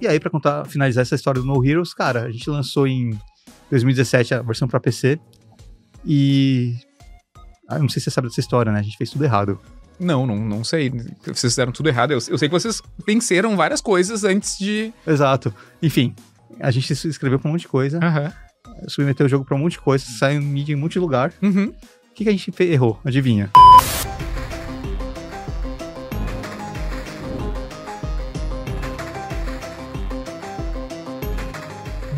E aí, pra finalizar essa história do No Heroes, cara, a gente lançou em 2017 a versão pra PC. E... eu não sei se você sabe dessa história, né? A gente fez tudo errado. Não sei. Vocês fizeram tudo errado. Eu sei que vocês venceram várias coisas antes de... Exato. Enfim, a gente se inscreveu pra um monte de coisa. Submeteu o jogo pra um monte de coisa. Saiu em mídia em um monte de lugar. O que a gente errou? Adivinha?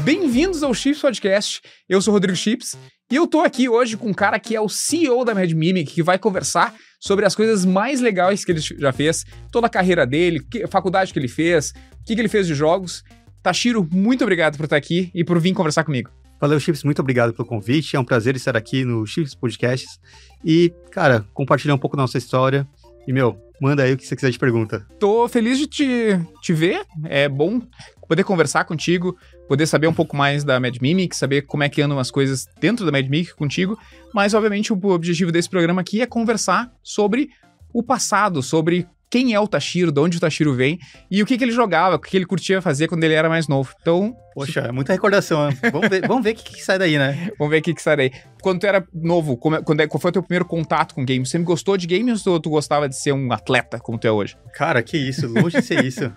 Bem-vindos ao Chips Podcast, eu sou o Rodrigo Chips e eu tô aqui hoje com um cara que é o CEO da Mad Mimic, que vai conversar sobre as coisas mais legais que ele já fez, toda a carreira dele, a faculdade que ele fez, o que ele fez de jogos. Tashiro, muito obrigado por estar aqui e por vir conversar comigo. Valeu, Chips, muito obrigado pelo convite, é um prazer estar aqui no Chips Podcasts e, cara, compartilhar um pouco da nossa história e, manda aí o que você quiser de pergunta. Tô feliz de te ver, é bom poder conversar contigo, poder saber um pouco mais da Mad Mimic, saber como é que andam as coisas dentro da Mad Mimic contigo, mas obviamente o objetivo desse programa aqui é conversar sobre o passado, sobre quem é o Tashiro, de onde o Tashiro vem e o que ele jogava, o que ele curtia fazer quando ele era mais novo. Então... Poxa, é muita recordação, né? Vamos ver o que sai daí, né? Vamos ver o que sai daí. Quando tu era novo, qual foi o teu primeiro contato com games? Você sempre gostou de games ou tu gostava de ser um atleta como tu é hoje? Cara, que isso, longe de ser isso.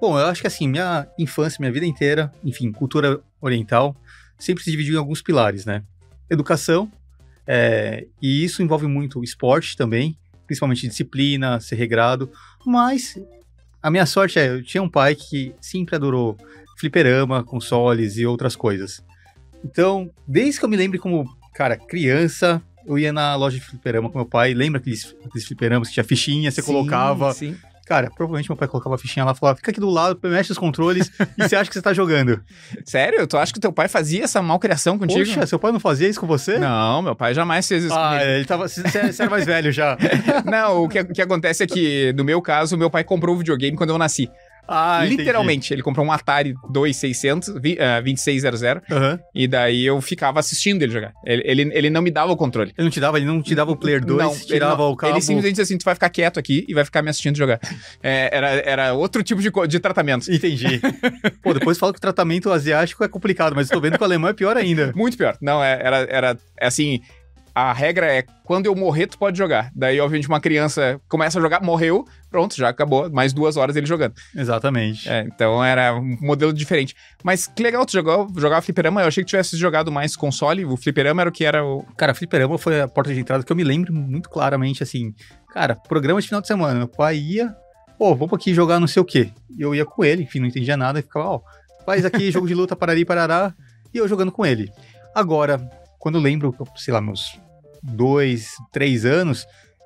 Bom, eu acho que assim, minha infância, minha vida inteira, enfim, cultura oriental, sempre se dividiu em alguns pilares, né? Educação, e isso envolve muito esporte também, principalmente disciplina, ser regrado, mas a minha sorte eu tinha um pai que sempre adorou fliperama, consoles e outras coisas. Então, desde que eu me lembro como, cara, criança, eu ia na loja de fliperama com meu pai, lembra aqueles fliperamas que tinha fichinha, você colocava... Sim. Cara, provavelmente meu pai colocava a fichinha lá e falava, fica aqui do lado, mexe os controles e você acha que você tá jogando. Sério? Tu acha que teu pai fazia essa malcriação contigo? Poxa, seu pai não fazia isso com você? Não, meu pai jamais fez isso comigo. Você era mais velho já. Não, o que acontece é que, no meu caso, meu pai comprou o videogame quando eu nasci. Literalmente, ele comprou um Atari 2600, 2600, e daí eu ficava assistindo ele jogar. Ele não me dava o controle. Ele não te dava o Player 2, não, tirava o cabo? Ele simplesmente disse assim, tu vai ficar quieto aqui e vai ficar me assistindo jogar. Era outro tipo de tratamento. Entendi. Pô, depois fala que o tratamento asiático é complicado, mas eu tô vendo que o alemão é pior ainda. Muito pior. Não, era assim... A regra é, quando eu morrer, tu pode jogar. Daí, obviamente, uma criança começa a jogar, morreu, pronto, já acabou. Mais 2 horas ele jogando. Exatamente. Então, era um modelo diferente. Mas que legal, tu jogava fliperama. Eu achei que tivesse jogado mais console. O fliperama era o que era o... Cara, fliperama foi a porta de entrada que eu me lembro muito claramente, assim. Cara, programa de final de semana. Meu pai ia, vamos aqui jogar não sei o quê. E eu ia com ele, enfim, não entendia nada. E ficava, faz aqui jogo de luta, parari, parará. E eu jogando com ele. Agora, quando eu lembro, sei lá, meus 2, 3 anos,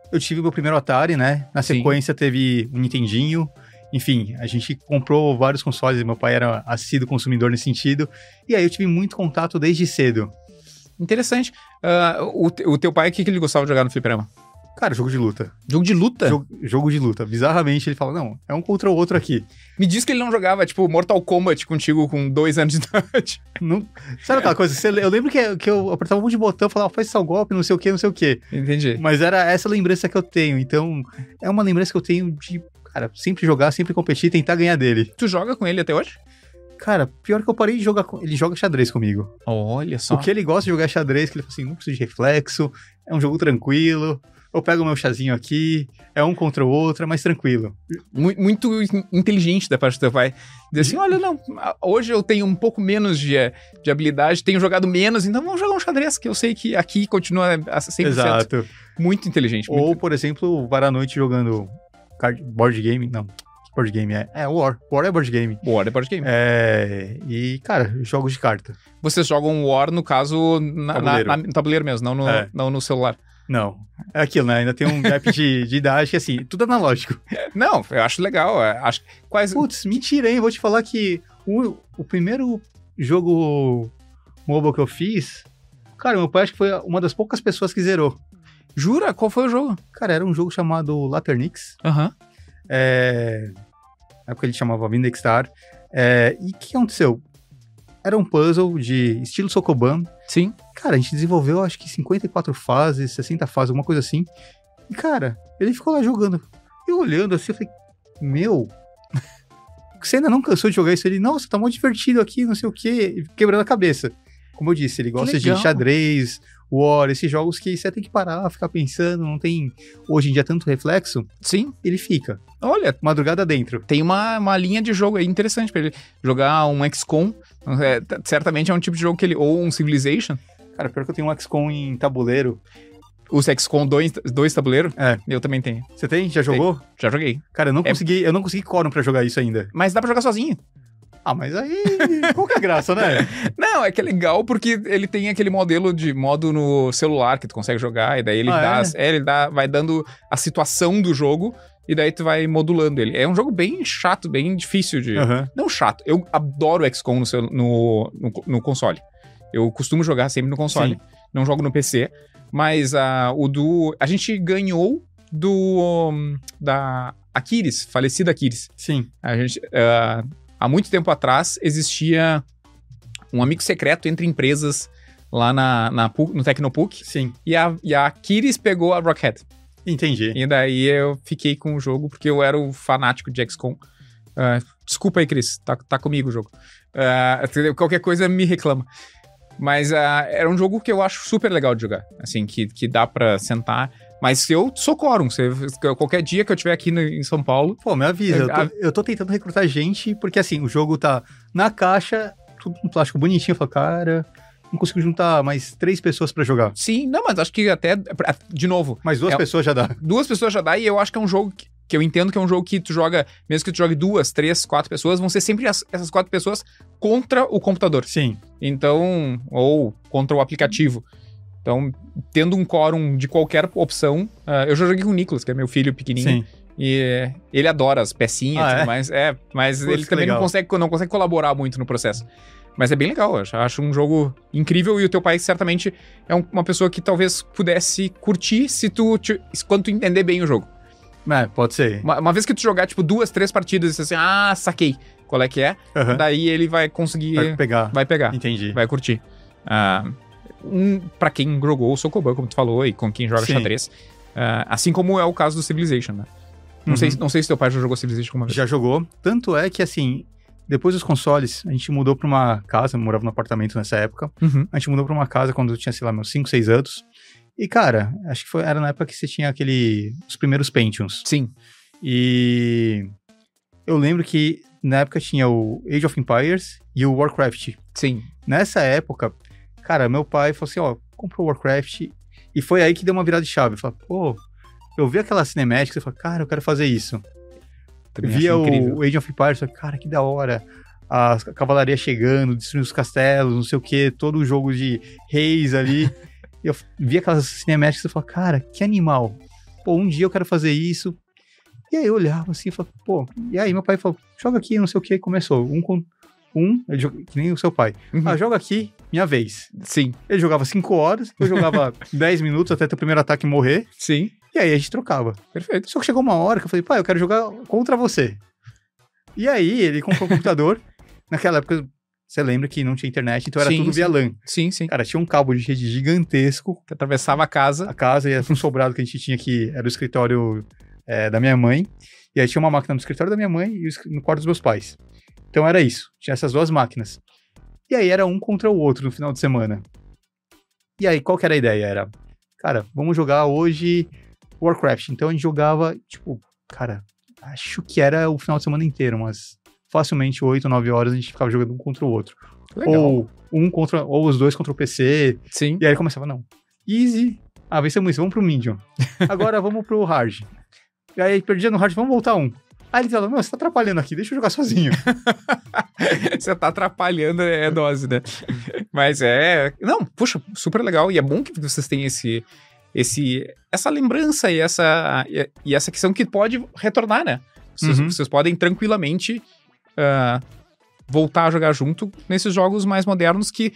eu tive meu primeiro Atari, né? Na sequência teve um Nintendinho. Enfim, a gente comprou vários consoles, meu pai era assíduo consumidor nesse sentido. E aí eu tive muito contato desde cedo. Interessante. O teu pai, o que ele gostava de jogar no fliperama? Cara, jogo de luta. Jogo de luta? Jogo de luta. Bizarramente, ele fala, não, é um contra o outro aqui. Me diz que ele não jogava, tipo, Mortal Kombat contigo com 2 anos de idade. Não, sabe aquela coisa? Eu lembro que eu apertava um monte de botão, falava, faz tal golpe, não sei o que. Entendi. Mas era essa lembrança que eu tenho. Então, é uma lembrança que eu tenho de, cara, sempre jogar, sempre competir, tentar ganhar dele. Tu joga com ele até hoje? Cara, pior que eu parei de jogar com ele, joga xadrez comigo. Olha só. O que ele gosta de jogar é xadrez, que ele fala assim, não preciso de reflexo, é um jogo tranquilo. Eu pego o meu chazinho aqui, é um contra o outro, é mais tranquilo. Muito inteligente da parte do teu pai. Diz assim, olha, não, hoje eu tenho um pouco menos de habilidade, tenho jogado menos, então vamos jogar um xadrez, que eu sei que aqui continua a 100%. Exato. Muito inteligente. Ou, por exemplo, varar a noite jogando board game, não, board game War. War é board game. War é board game. E, cara, jogos de carta. Vocês jogam War, no caso, no tabuleiro mesmo, não no celular. Não, é aquilo, né? Ainda tem um gap de idade que, assim, tudo analógico. Não, eu acho legal. Putz, mentira, hein? Vou te falar que o primeiro jogo mobile que eu fiz, cara, meu pai acho que foi uma das poucas pessoas que zerou. Jura? Qual foi o jogo? Cara, era um jogo chamado Laternix. Na época ele chamava Vindex Star. E o que aconteceu? Era um puzzle de estilo Sokoban. Sim. Cara, a gente desenvolveu acho que 54 fases, 60 fases, alguma coisa assim. E, cara, ele ficou lá jogando. Eu olhando assim, eu falei, você ainda não cansou de jogar isso? Ele, nossa, tá muito divertido aqui, não sei o quê, quebrando a cabeça. Como eu disse, ele gosta de xadrez, War, esses jogos que você tem que parar, ficar pensando, não tem hoje em dia tanto reflexo. Sim. Ele fica. Olha, Madrugada dentro. tem uma linha de jogo aí interessante pra ele jogar um XCOM. Certamente é um tipo de jogo que ele... Ou um Civilization. Cara, pior que eu tenho um XCOM em tabuleiro. Os XCOM 2 tabuleiro? É. Eu também tenho. Você tem? Já jogou? Já joguei. Cara, eu não consegui quórum pra jogar isso ainda. Mas dá pra jogar sozinho. Ah, mas aí... qual que é a graça, né? Não, é que é legal porque ele tem aquele modo no celular que tu consegue jogar, e daí ele vai dando a situação do jogo, e daí tu vai modulando ele. É um jogo bem chato, bem difícil de... Não chato, eu adoro XCOM no console. Eu costumo jogar sempre no console, não jogo no PC, mas a gente ganhou da Aquiles, falecida Aquiles. Sim. A gente... há muito tempo atrás, existia um amigo secreto entre empresas lá no Tecnopuc. Sim. E a Aquiles pegou a Rockhead. Entendi. E daí eu fiquei com o jogo, porque eu era o fanático de XCOM. Desculpa aí, Cris, tá comigo o jogo. Qualquer coisa me reclama. Mas era um jogo que eu acho super legal de jogar. Assim, que dá pra sentar... Mas eu sou quórum. Qualquer dia que eu estiver aqui em São Paulo... Pô, me avisa. Eu tô tentando recrutar gente, porque assim, o jogo tá na caixa, tudo com plástico bonitinho. Eu falo, cara, não consigo juntar mais 3 pessoas pra jogar. Sim, não, mas acho que até... De novo... Mais 2 pessoas já dá. 2 pessoas já dá, e eu acho que é um jogo que eu entendo que é um jogo que tu joga... Mesmo que tu jogue 2, 3, 4 pessoas, vão ser sempre essas 4 pessoas contra o computador. Sim. Então... Ou contra o aplicativo. Então, tendo um quórum de qualquer opção... eu já joguei com o Nicolas, que é meu filho pequenininho. Sim. E ele adora as pecinhas e tudo mais. Mas ele também não consegue colaborar muito no processo. Mas é bem legal, eu acho um jogo incrível. E o teu pai certamente é uma pessoa que talvez pudesse curtir quando tu entender bem o jogo. Pode ser. Uma vez que tu jogar, tipo, 2, 3 partidas e assim, saquei qual é que é. Daí ele vai conseguir... Vai pegar. Entendi. Vai curtir. Pra quem jogou o Sokoban, como tu falou, e com quem joga xadrez. Assim como é o caso do Civilization, né? Não sei se teu pai já jogou Civilization alguma vez. Já jogou. Tanto é que, assim, depois dos consoles, a gente mudou pra uma casa, eu morava num apartamento nessa época. A gente mudou pra uma casa quando eu tinha, sei lá, meus 5, 6 anos. E, cara, acho que era na época que você tinha os primeiros Pentiums. Sim. E eu lembro que na época tinha o Age of Empires e o Warcraft. Sim. Nessa época, cara, meu pai falou assim, comprou o Warcraft. E foi aí que deu uma virada de chave. Eu falei, eu vi aquela cinemática e falei, cara, eu quero fazer isso. Também via o Age of Empires, falei, cara, que da hora. A cavalaria chegando, destruindo os castelos, não sei o que, todo o jogo de reis ali. Eu vi aquelas cinemáticas e falei, cara, que animal. Um dia eu quero fazer isso. E aí eu olhava assim e falava, e aí meu pai falou, joga aqui, não sei o que, começou. Ele joga, que nem o seu pai. Joga aqui, minha vez. Sim. Ele jogava 5 horas, eu jogava 10 minutos até ter o primeiro ataque morrer. Sim. E aí a gente trocava. Perfeito. Só que chegou uma hora que eu falei, pai, eu quero jogar contra você. E aí ele comprou um computador. Naquela época, você lembra que não tinha internet, então era tudo via LAN. Sim, sim. Cara, tinha um cabo de rede gigantesco. Que atravessava a casa. A casa, e era um sobrado que a gente tinha que era o escritório da minha mãe. E aí tinha uma máquina no escritório da minha mãe e no quarto dos meus pais. Então era isso. Tinha essas 2 máquinas. E aí era um contra o outro no final de semana. E aí, qual que era a ideia? Era, cara, vamos jogar hoje Warcraft. Então a gente jogava, cara, acho que era o final de semana inteiro, mas facilmente 8 ou 9 horas a gente ficava jogando um contra o outro. Legal. Ou os 2 contra o PC. Sim. E aí começava, não, easy, vencemos isso, vamos pro medium. Agora vamos pro hard. E aí, perdia no hard, vamos voltar 1. Aí ele falou, você tá atrapalhando aqui, deixa eu jogar sozinho. Você tá atrapalhando, dose, né? Mas não, puxa, super legal. E é bom que vocês tenham essa lembrança e essa questão que pode retornar, né? Vocês podem tranquilamente voltar a jogar junto nesses jogos mais modernos que,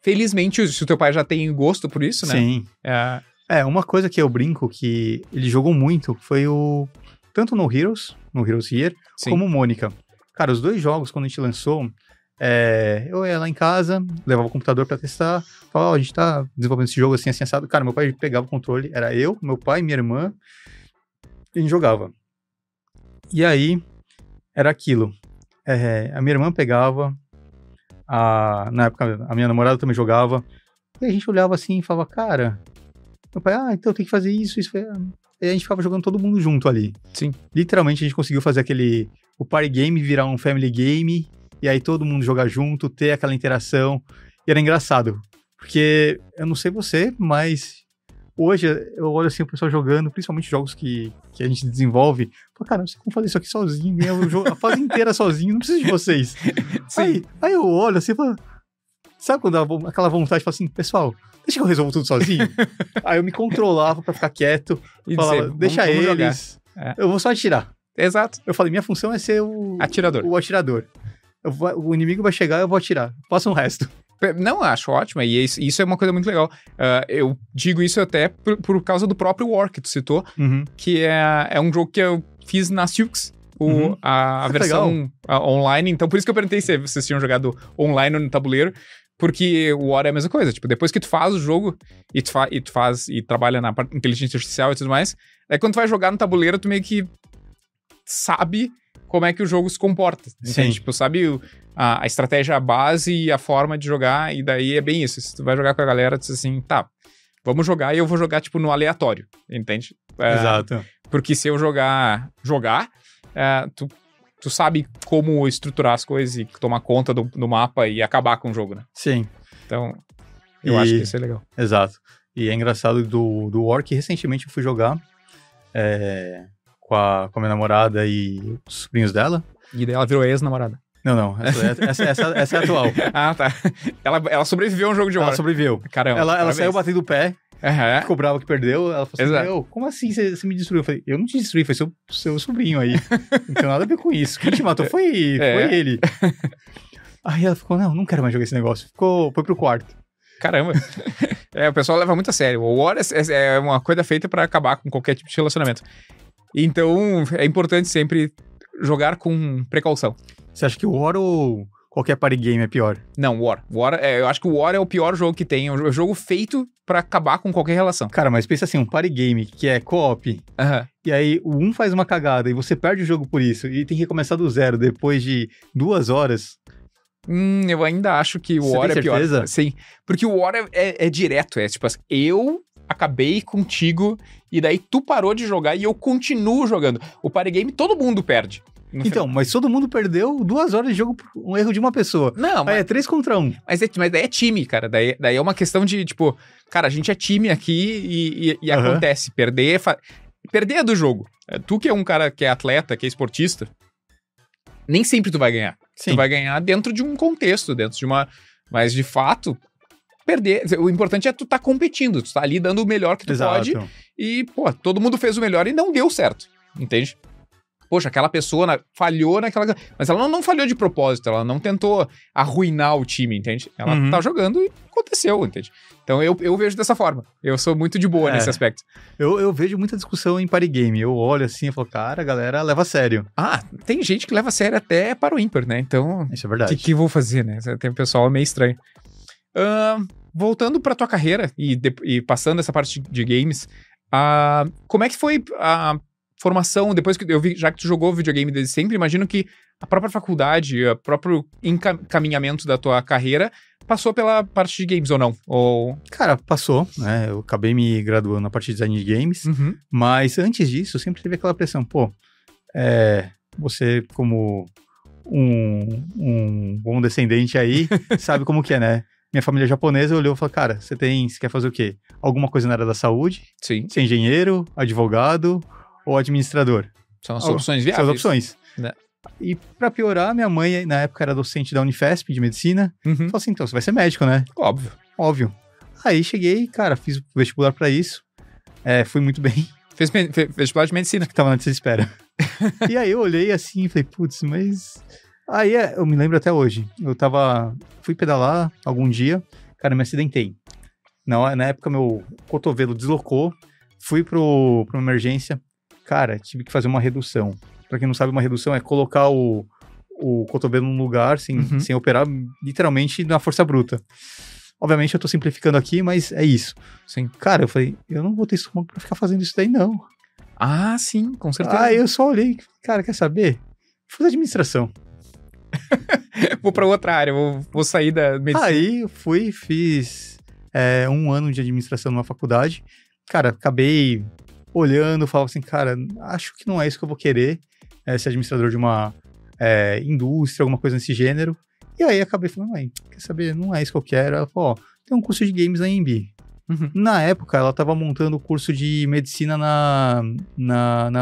felizmente, se o teu pai já tem gosto por isso, né? Sim. Uma coisa que eu brinco que ele jogou muito foi tanto no Heroes Here, Sim. como Mônica. Cara, os 2 jogos, quando a gente lançou, eu ia lá em casa, levava o computador pra testar, falava, a gente tá desenvolvendo esse jogo assim, assado. Cara, meu pai pegava o controle, era eu, meu pai, minha irmã, e a gente jogava. E aí, era aquilo. a minha irmã pegava, na época a minha namorada também jogava, e a gente olhava assim e falava, cara, meu pai, então tem que fazer isso. E a gente ficava jogando todo mundo junto ali. Sim. Literalmente a gente conseguiu fazer o party game virar um family game, e aí todo mundo jogar junto, ter aquela interação, e era engraçado, porque eu não sei você, mas hoje eu olho assim o pessoal jogando, principalmente jogos que a gente desenvolve, falo, cara, não sei como fazer isso aqui sozinho, eu jogo a fase inteira sozinho, não preciso de vocês. Aí eu olho assim e falo, sabe quando dá aquela vontade de falar assim, pessoal, deixa que eu resolvo tudo sozinho? Aí eu me controlava pra ficar quieto, falava, deixa eles, eu vou só atirar. Exato. Eu falei, minha função é ser o atirador. O inimigo vai chegar, eu vou atirar. Faça o resto. Não, acho ótimo, e isso é uma coisa muito legal. Eu digo isso até por causa do próprio War que tu citou, que é um jogo que eu fiz na Silks, a versão online. Então, por isso que eu perguntei se vocês tinham jogado online ou no tabuleiro, porque o War é a mesma coisa. Tipo, depois que tu faz o jogo e trabalha na inteligência artificial e tudo mais, aí quando tu vai jogar no tabuleiro, tu meio que sabe como é que o jogo se comporta. Sim. Tipo, sabe a estratégia base e a forma de jogar, e daí é bem isso. Se tu vai jogar com a galera, tu diz assim, tá, vamos jogar, e eu vou jogar, tipo, no aleatório, entende? Exato. Porque se eu jogar, tu sabe como estruturar as coisas e tomar conta do mapa e acabar com o jogo, né? Sim. Então, eu acho que isso é legal. Exato. E é engraçado do War que recentemente eu fui jogar com a minha namorada e os sobrinhos dela. E daí ela virou ex-namorada. Não. Essa é a atual. Ah, tá. Ela sobreviveu a um jogo de War. Ela sobreviveu. Caramba. Ela saiu batendo o pé. Ficou brava que perdeu. Ela falou assim, como assim você me destruiu? Eu falei, eu não te destruí, foi seu sobrinho aí. Não tem nada a ver com isso. Quem te matou foi ele. Aí ela ficou, não quero mais jogar esse negócio. Foi pro quarto. Caramba. O pessoal leva muito a sério. O War é uma coisa feita pra acabar com qualquer tipo de relacionamento. Então, é importante sempre jogar com precaução. Você acha que o War ou qualquer party game é pior? Não, War. Eu acho que o War é o pior jogo que tem. É um jogo feito pra acabar com qualquer relação. Cara, mas pensa assim, um party game que é co-op, e aí um faz uma cagada e você perde o jogo por isso, e tem que recomeçar do zero depois de 2 horas. Eu ainda acho que o War é pior. Você tem certeza? Sim, porque o War é direto. É tipo assim, eu acabei contigo e daí tu parou de jogar e eu continuo jogando. O party game todo mundo perde. Então, mas todo mundo perdeu 2 horas de jogo por um erro de uma pessoa. Não, mas... Aí é 3 contra 1. Mas daí é time, cara. Daí é uma questão de, tipo... Cara, a gente é time aqui e acontece. Perder é do jogo. Tu que é um cara que é atleta, que é esportista, nem sempre tu vai ganhar. Sim. Tu vai ganhar dentro de um contexto, dentro de uma... Mas, de fato... Perder, o importante é tu tá competindo, tu tá ali dando o melhor que tu pode e, todo mundo fez o melhor e não deu certo, entende? Poxa, aquela pessoa falhou naquela... Mas ela não falhou de propósito, ela não tentou arruinar o time, entende? Ela tá jogando e aconteceu, entende? Então eu vejo dessa forma, eu sou muito de boa nesse aspecto. Eu vejo muita discussão em party game, eu olho assim e falo, cara, a galera leva a sério. Tem gente que leva a sério até para o ímpar, né? Então, isso é verdade. O que eu vou fazer, né? Tem um pessoal meio estranho. Voltando pra tua carreira e passando essa parte de games, como é que foi a formação, depois que eu vi, já que tu jogou videogame desde sempre, imagino que a própria faculdade, o próprio encaminhamento da tua carreira passou pela parte de games ou não? Cara, passou, né? Eu acabei me graduando na parte de design de games, mas antes disso, sempre teve aquela pressão, você como um bom descendente aí, sabe como que é, né? Minha família japonesa olhou e falou, cara, você quer fazer o quê? Alguma coisa na área da saúde? Sim. Ser engenheiro, advogado ou administrador? São as opções viáveis. São as opções. Né? E pra piorar, minha mãe, na época, era docente da Unifesp, de medicina. Falou assim, então, você vai ser médico, né? Óbvio. Aí cheguei, cara, fiz vestibular pra isso. Fui muito bem. Fez vestibular de medicina. Que tava na desespera. E aí eu olhei assim e falei, putz, mas... Aí eu me lembro até hoje. Fui pedalar algum dia, cara, me acidentei. Na época, meu cotovelo deslocou, fui pra uma emergência. Cara, tive que fazer uma redução. Pra quem não sabe, uma redução é colocar o cotovelo num lugar sem operar, literalmente, na força bruta. Obviamente, eu tô simplificando aqui, mas é isso. Sim. Cara, eu falei, eu não vou ter estômago pra ficar fazendo isso daí, não. Sim, com certeza. Aí eu só olhei, cara, quer saber? Fiz administração. Vou pra outra área, vou sair da medicina. Aí eu fiz 1 ano de administração numa faculdade. Cara, acabei olhando, falava assim, cara, acho que não é isso que eu vou querer, ser administrador de uma indústria, alguma coisa nesse gênero. E aí acabei falando, mãe, quer saber, não é isso que eu quero. Ela falou, tem um curso de games na AMB. Uhum. Na época, ela estava montando o curso de medicina na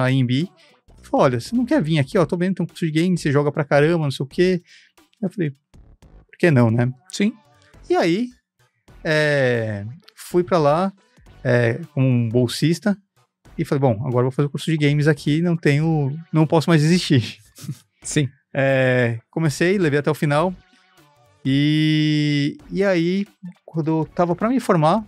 AMB. Falou, olha, você não quer vir aqui, tô vendo, tem um curso de games, você joga pra caramba, não sei o quê. Eu falei, por que não, né? Sim. E aí, fui pra lá como um bolsista e falei, bom, agora eu vou fazer o curso de games aqui, não posso mais desistir. Sim. Comecei, levei até o final e aí, quando eu tava pra me formar,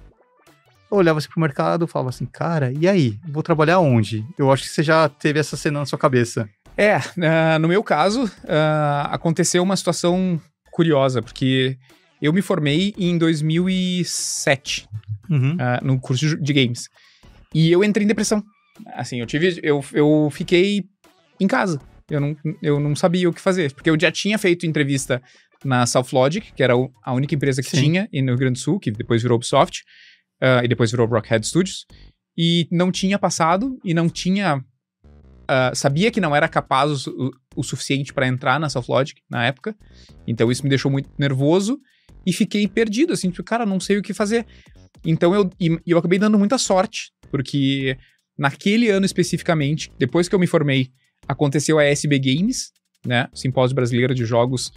eu olhava assim pro mercado, falava assim, cara, e aí? Vou trabalhar onde? Eu acho que você já teve essa cena na sua cabeça. No meu caso, aconteceu uma situação curiosa, porque eu me formei em 2007, no curso de games. E eu entrei em depressão. Assim, eu fiquei em casa. Eu não sabia o que fazer, porque eu já tinha feito entrevista na South Logic, que era a única empresa que tinha no Rio Grande do Sul, que depois virou Ubisoft, e depois virou Rockhead Studios, e não tinha passado, e não tinha... sabia que não era capaz o suficiente para entrar na South Logic na época, então isso me deixou muito nervoso, e fiquei perdido, assim, tipo, cara, não sei o que fazer. Então eu acabei dando muita sorte, porque naquele ano especificamente, depois que eu me formei, aconteceu a SB Games, né, Simpósio Brasileiro de Jogos,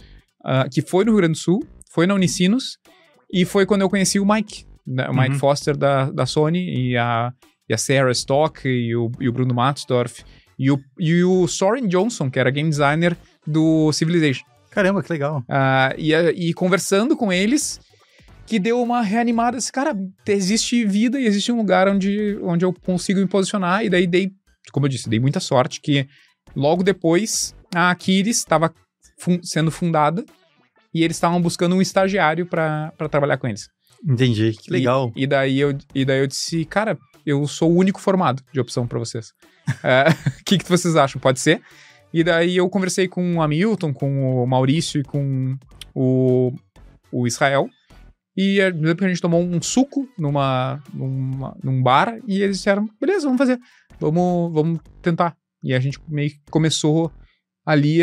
que foi no Rio Grande do Sul, foi na Unicinos, e foi quando eu conheci o Mike, né, o Mike Foster da Sony, e a Sarah Stock, e o Bruno Matzdorf, e o Soren Johnson, que era game designer do Civilization. Caramba, que legal. E conversando com eles, que deu uma reanimada, assim, cara, existe vida e existe um lugar onde eu consigo me posicionar, e daí como eu disse, dei muita sorte, que logo depois a Aquiles estava sendo fundada, e eles estavam buscando um estagiário para trabalhar com eles. Entendi, que legal. E daí eu disse, cara, eu sou o único formado de opção para vocês. O que vocês acham? Pode ser? E daí eu conversei com o Hamilton, com o Maurício e com o Israel. E eu lembro que a gente tomou um suco num bar e eles disseram, beleza, vamos fazer. Vamos tentar. E a gente meio que começou ali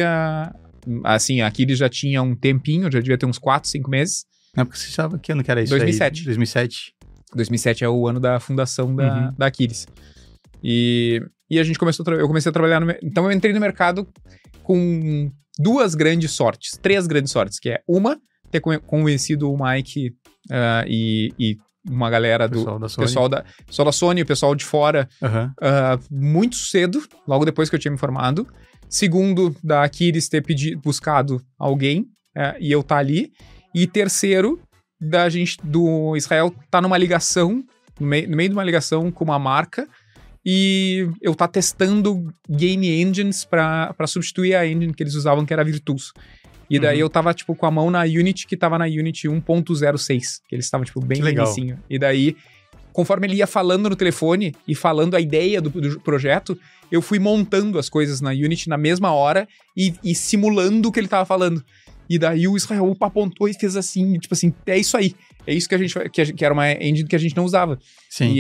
assim, aqui ele já tinha um tempinho, já devia ter uns 4, 5 meses. Na época você achava que ano que era isso 2007. aí? 2007. 2007 é o ano da fundação da Aquiles. E a gente eu comecei a trabalhar então eu entrei no mercado com 2 grandes sortes, 3 grandes sortes, que é uma, ter conhecido o Mike e uma galera pessoal da Sony, o pessoal de fora, muito cedo, logo depois que eu tinha me formado. Segundo, da Aquiles ter buscado alguém e eu estar ali. E terceiro, do Israel tá numa ligação, no meio de uma ligação com uma marca, e eu tá testando game engines pra substituir a engine que eles usavam, que era a Virtus. E daí eu tava, tipo, com a mão na Unity, que tava na Unity 1.06, que eles estavam, tipo, bem inicinho. E daí, conforme ele ia falando no telefone e falando a ideia do projeto, eu fui montando as coisas na Unity na mesma hora e simulando o que ele tava falando. E daí o Israel apontou e fez assim, tipo assim, é isso aí. É isso que era uma engine que a gente não usava. Sim.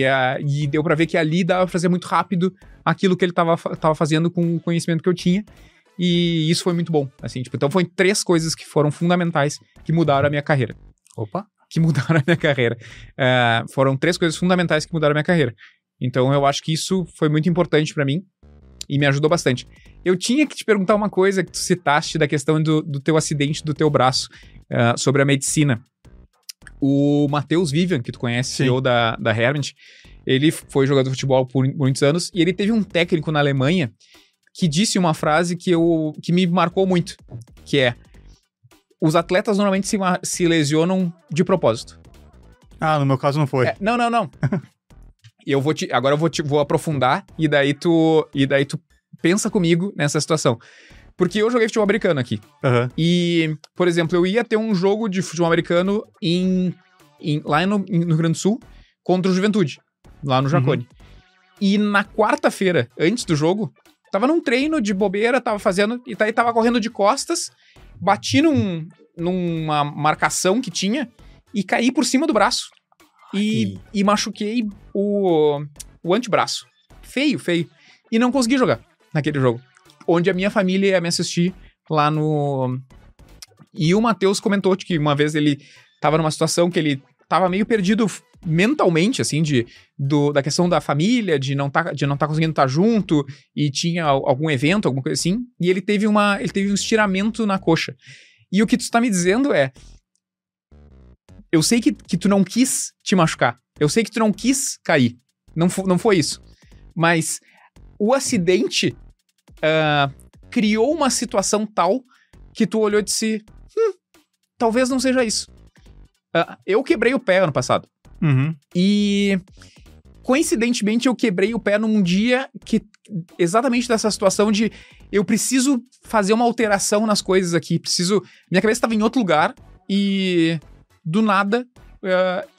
E deu pra ver que ali dava pra fazer muito rápido aquilo que ele tava fazendo com o conhecimento que eu tinha. E isso foi muito bom, assim, tipo, então foi 3 coisas que foram fundamentais que mudaram a minha carreira. Opa! Que mudaram a minha carreira. Foram 3 coisas fundamentais que mudaram a minha carreira. Então eu acho que isso foi muito importante pra mim e me ajudou bastante. Eu tinha que te perguntar uma coisa que tu citaste da questão do teu acidente do teu braço, sobre a medicina. O Matheus Vivian, que tu conhece, CEO da Hermit, ele foi jogador de futebol por muitos anos e ele teve um técnico na Alemanha que disse uma frase que me marcou muito, que é: os atletas normalmente se lesionam de propósito. No meu caso não foi. Não. Agora eu vou aprofundar e daí tu pensa comigo nessa situação. Porque eu joguei futebol americano aqui. E, por exemplo, eu ia ter um jogo de futebol americano lá no Rio Grande do Sul contra o Juventude, lá no Jacone. E na quarta-feira, antes do jogo, tava num treino de bobeira, tava fazendo, e daí tava correndo de costas, bati numa marcação que tinha e caí por cima do braço. E machuquei o antebraço. Feio. E não consegui jogar naquele jogo. Onde a minha família ia me assistir lá no... E o Matheus comentou que uma vez ele tava numa situação que ele tava meio perdido mentalmente, assim, da questão da família, de não tá conseguindo estar junto, e tinha algum evento, alguma coisa assim, e ele teve um estiramento na coxa. E o que tu tá me dizendo é, eu sei que tu não quis te machucar, eu sei que tu não quis cair, não foi isso, mas o acidente criou uma situação tal que tu olhou e disse, talvez não seja isso. Eu quebrei o pé ano passado. Uhum. E, coincidentemente, eu quebrei o pé num dia que, exatamente dessa situação de eu preciso fazer uma alteração nas coisas aqui, minha cabeça estava em outro lugar e, do nada,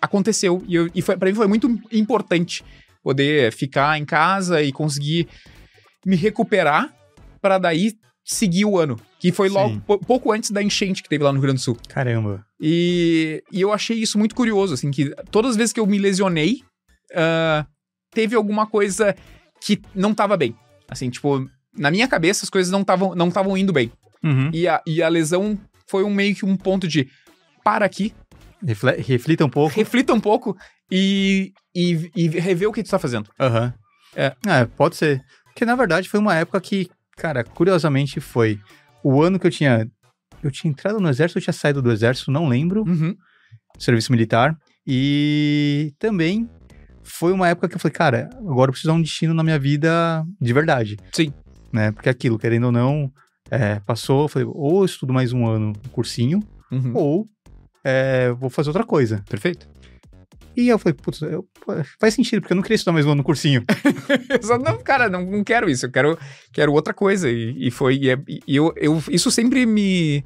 aconteceu. E pra mim foi muito importante poder ficar em casa e conseguir me recuperar para daí seguir o ano. Que foi logo, pouco antes da enchente que teve lá no Rio Grande do Sul. Caramba. E eu achei isso muito curioso, assim, que todas as vezes que eu me lesionei, teve alguma coisa que não tava bem. Assim, tipo, na minha cabeça as coisas não estavam indo bem. Uhum. E a lesão foi meio que um ponto de, para aqui. Reflita um pouco. Reflita um pouco e rever o que tu tá fazendo. Aham. Pode ser. Porque, na verdade, foi uma época que, cara, curiosamente foi o ano que eu tinha entrado no exército, eu tinha saído do exército, não lembro, serviço militar, e também foi uma época que eu falei, cara, agora eu preciso dar um destino na minha vida de verdade. Sim. Né? Porque aquilo, querendo ou não, passou, eu falei, ou eu estudo mais um ano no cursinho, ou vou fazer outra coisa. Perfeito. E eu falei, putz, faz sentido, porque eu não queria estudar mais um ano no cursinho. Não, cara, não quero isso, eu quero outra coisa. Isso sempre me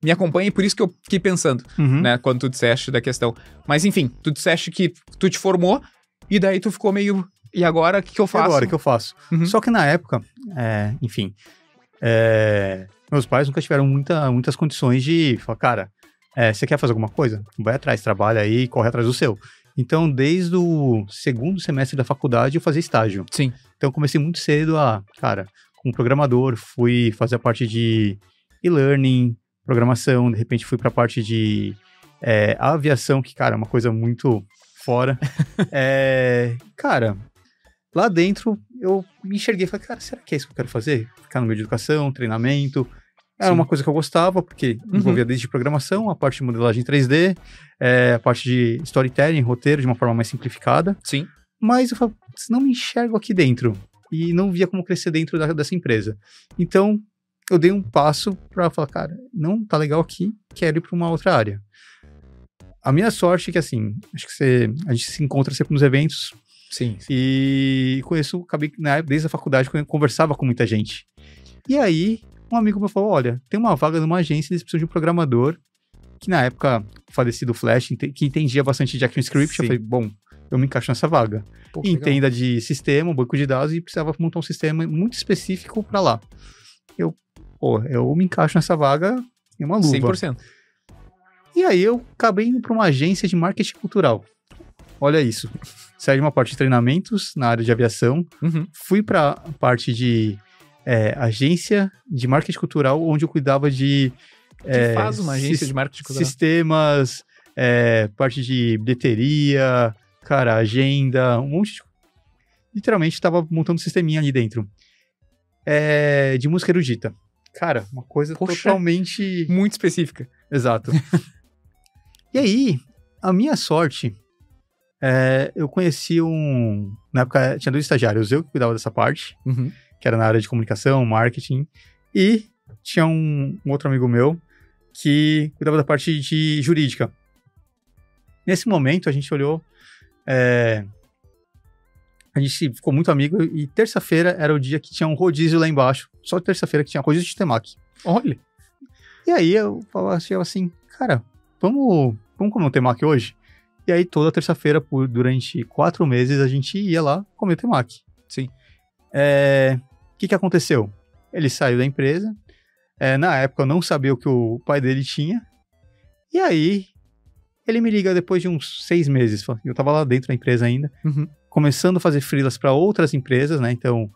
acompanha e por isso que eu fiquei pensando, né, quando tu disseste da questão. Mas enfim, tu disseste que tu te formou e daí tu ficou meio, e agora o que eu faço? Agora, o que eu faço? Só que na época, enfim, meus pais nunca tiveram muitas condições de falar, cara, você quer fazer alguma coisa? Vai atrás, trabalha aí, corre atrás do seu. Então, desde o segundo semestre da faculdade, eu fazia estágio. Sim. Então, eu comecei muito cedo como programador, fui fazer a parte de e-learning, programação, de repente fui para a parte de aviação, que, cara, é uma coisa muito fora. Cara, lá dentro, eu me enxerguei e falei, cara, será que é isso que eu quero fazer? Ficar no meio de educação, treinamento... Era uma coisa que eu gostava, porque envolvia desde programação, a parte de modelagem 3D, a parte de storytelling, roteiro, de uma forma mais simplificada. Sim. Mas eu falei, não me enxergo aqui dentro. E não via como crescer dentro dessa empresa. Então, eu dei um passo pra falar, cara, não tá legal aqui, quero ir pra uma outra área. A minha sorte é que, assim, acho que a gente se encontra sempre nos eventos. Sim. E com isso, acabei, desde a faculdade, eu conversava com muita gente. E aí... um amigo meu falou, olha, tem uma vaga numa agência, eles precisam de um programador, que na época, falecido Flash, que entendia bastante de ActionScript. Eu falei, bom, eu me encaixo nessa vaga. Pô, entenda legal. De sistema, um banco de dados, e precisava montar um sistema muito específico para lá. Eu me encaixo nessa vaga em uma luva. 100%. E aí eu acabei indo para uma agência de marketing cultural. Olha isso. Saí de uma parte de treinamentos na área de aviação, fui para a parte de... agência de marketing cultural, onde eu cuidava de... que faz uma agência de marketing cultural? Sistemas, parte de bilheteria, cara, agenda, um monte de... Literalmente, estava montando um sisteminha ali dentro. De música erudita. Cara, uma coisa totalmente... muito específica. Exato. E aí, a minha sorte... eu conheci na época, tinha 2 estagiários, eu que cuidava dessa parte, que era na área de comunicação, marketing, e tinha um outro amigo meu que cuidava da parte de jurídica. Nesse momento, a gente olhou, a gente ficou muito amigo, e terça-feira era o dia que tinha um rodízio lá embaixo, só terça-feira que tinha rodízio de temaki. Olha! E aí eu falava assim, cara, vamos comer um temaki hoje? E aí toda terça-feira, durante 4 meses, a gente ia lá comer temaki. Sim. O que aconteceu? Ele saiu da empresa, Na época eu não sabia o que o pai dele tinha. E aí, ele me liga depois de uns 6 meses. Eu tava lá dentro da empresa ainda, começando a fazer freelas para outras empresas, né? Então,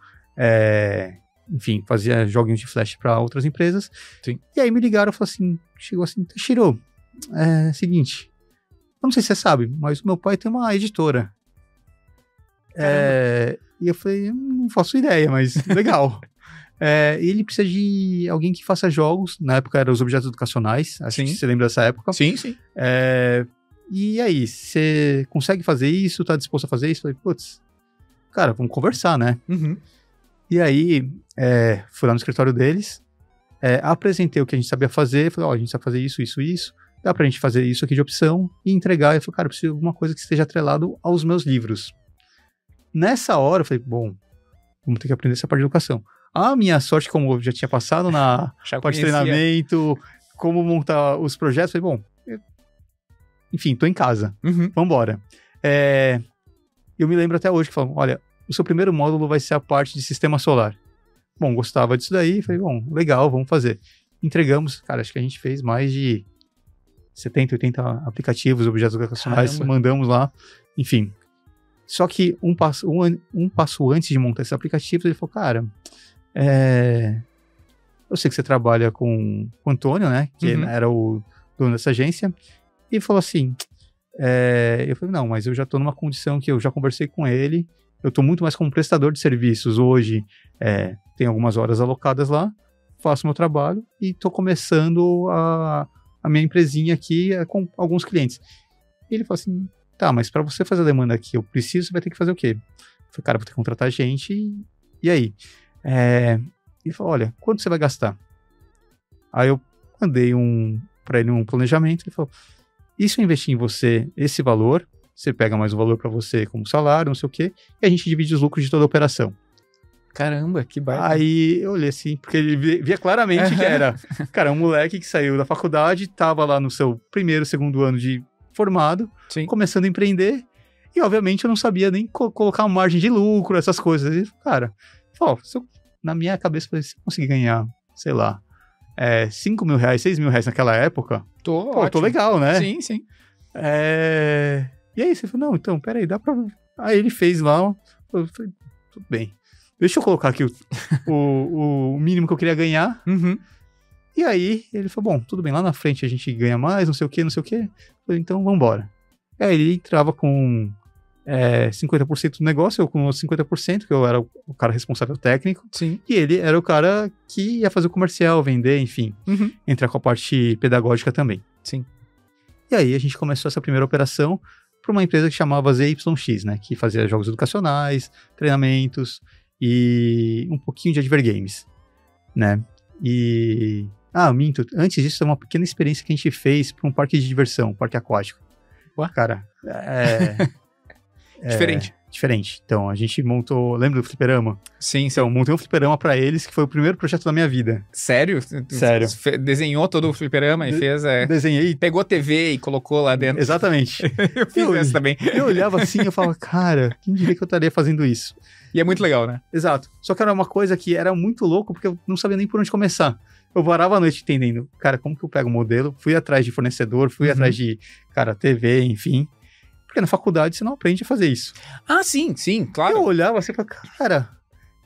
enfim, fazia joguinhos de Flash para outras empresas. Sim. E aí me ligaram e falaram assim, chegou assim, Shiro, seguinte, eu não sei se você sabe, mas o meu pai tem uma editora. E eu falei, não faço ideia, mas legal. Ele precisa de alguém que faça jogos. Na época eram os objetos educacionais. Acho que você lembra dessa época. Sim, sim. E aí, você consegue fazer isso? Tá disposto a fazer isso? Eu falei, putz, cara, vamos conversar, né? E aí, fui lá no escritório deles, apresentei o que a gente sabia fazer. Falei, a gente sabe fazer isso, isso, isso. Dá pra gente fazer isso aqui de opção e entregar. Eu falei, cara, eu preciso de alguma coisa que esteja atrelado aos meus livros. Nessa hora, eu falei, bom, vamos ter que aprender essa parte de educação. A minha sorte, como eu já tinha passado na parte de treinamento, como montar os projetos, falei, bom, enfim, tô em casa, vambora. Eu me lembro até hoje que falaram, olha, o seu primeiro módulo vai ser a parte de sistema solar. Bom, gostava disso daí, falei, bom, legal, vamos fazer. Entregamos, cara, acho que a gente fez mais de 70, 80 aplicativos, objetos educacionais, mandamos lá, enfim. Só que um passo antes de montar esses aplicativos, ele falou, cara, eu sei que você trabalha com o Antônio, né, que era o dono dessa agência, e falou assim, eu falei, não, mas eu já estou numa condição que eu já conversei com ele, eu estou muito mais como prestador de serviços hoje, tem algumas horas alocadas lá, faço meu trabalho e estou começando a minha empresinha aqui com alguns clientes. E ele falou assim, tá, mas para você fazer a demanda que eu preciso, você vai ter que fazer o quê? Eu falei, cara, vou ter que contratar gente, e aí? Ele falou, olha, quanto você vai gastar? Aí eu mandei para ele um planejamento, ele falou, e se eu investir em você esse valor, você pega mais um valor para você como salário, não sei o quê, e a gente divide os lucros de toda a operação. Caramba, que baita. Aí eu olhei assim, porque ele via claramente que era, cara, um moleque que saiu da faculdade, tava lá no seu primeiro, segundo ano de formado, começando a empreender, e obviamente eu não sabia nem colocar uma margem de lucro, essas coisas. E, cara, na minha cabeça, eu falei, se eu conseguir ganhar, sei lá, 5 mil reais, 6 mil reais naquela época, tô legal, né? Sim, sim. E aí você falou, não, então, peraí, dá pra... Aí ele fez lá, eu falei, tudo bem. Deixa eu colocar aqui o mínimo que eu queria ganhar. E aí ele falou, bom, tudo bem, lá na frente a gente ganha mais, não sei o quê. Eu falei, então vambora. Aí ele entrava com 50% do negócio, eu com 50%, que eu era o cara responsável técnico. Sim. E ele era o cara que ia fazer o comercial, vender, enfim. Entrar com a parte pedagógica também. Sim. E aí a gente começou essa primeira operação para uma empresa que chamava ZYX, né? Que fazia jogos educacionais, treinamentos e um pouquinho de advergames, né? E... minto. Antes disso, é uma pequena experiência que a gente fez para um parque de diversão, um parque aquático. Ué? Cara, Diferente. Então, a gente montou... Lembra do fliperama? Sim. Então, montei um fliperama para eles, que foi o primeiro projeto da minha vida. Sério? Sério. Desenhou todo o fliperama e fez... Desenhei. Pegou a TV e colocou lá dentro. Exatamente. Eu fiz essa também. Eu olhava assim e eu falava, cara, quem diria que eu estaria fazendo isso? E é muito legal, né? Exato. Só que era uma coisa que era muito louco, porque eu não sabia nem por onde começar. Eu varava a noite entendendo, cara, como que eu pego o modelo? Fui atrás de fornecedor, fui atrás de, TV, enfim. Porque na faculdade você não aprende a fazer isso. Sim, claro. Eu olhava assim e falava, cara,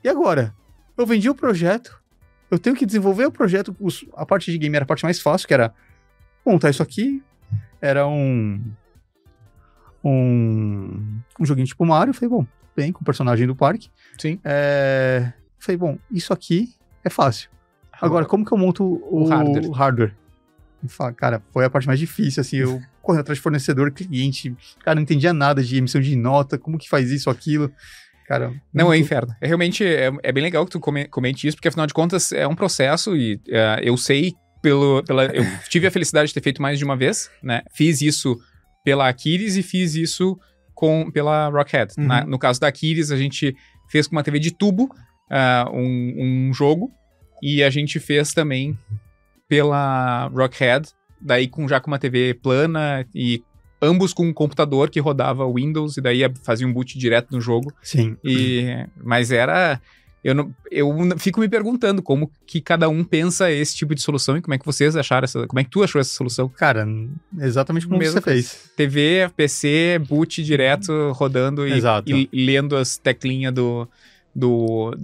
e agora? Eu vendi o projeto, eu tenho que desenvolver o projeto, a parte de game era a parte mais fácil, que era montar isso aqui, era um joguinho tipo Mario, eu falei, bom, bem, com o personagem do parque. Sim. Falei, bom, isso aqui é fácil. Agora, como que eu monto o hardware? Cara, foi a parte mais difícil, assim, eu correndo atrás de fornecedor, cliente, cara, não entendia nada de emissão de nota, como que faz isso, aquilo, cara... Não, é inferno. Realmente, é bem legal que tu comente isso, porque afinal de contas é um processo e eu sei, eu tive a felicidade de ter feito mais de uma vez, né, fiz isso pela Aquiles e fiz isso pela Rockhead. No caso da Aquiles, a gente fez com uma TV de tubo um jogo, e a gente fez também pela Rockhead, daí já com uma TV plana e ambos com um computador que rodava Windows e daí fazia um boot direto no jogo. Sim. Mas era Eu fico me perguntando como que cada um pensa esse tipo de solução e como é que vocês acharam como é que tu achou essa solução? Cara, exatamente como você fez. TV, PC, boot direto, rodando e lendo as teclinhas do...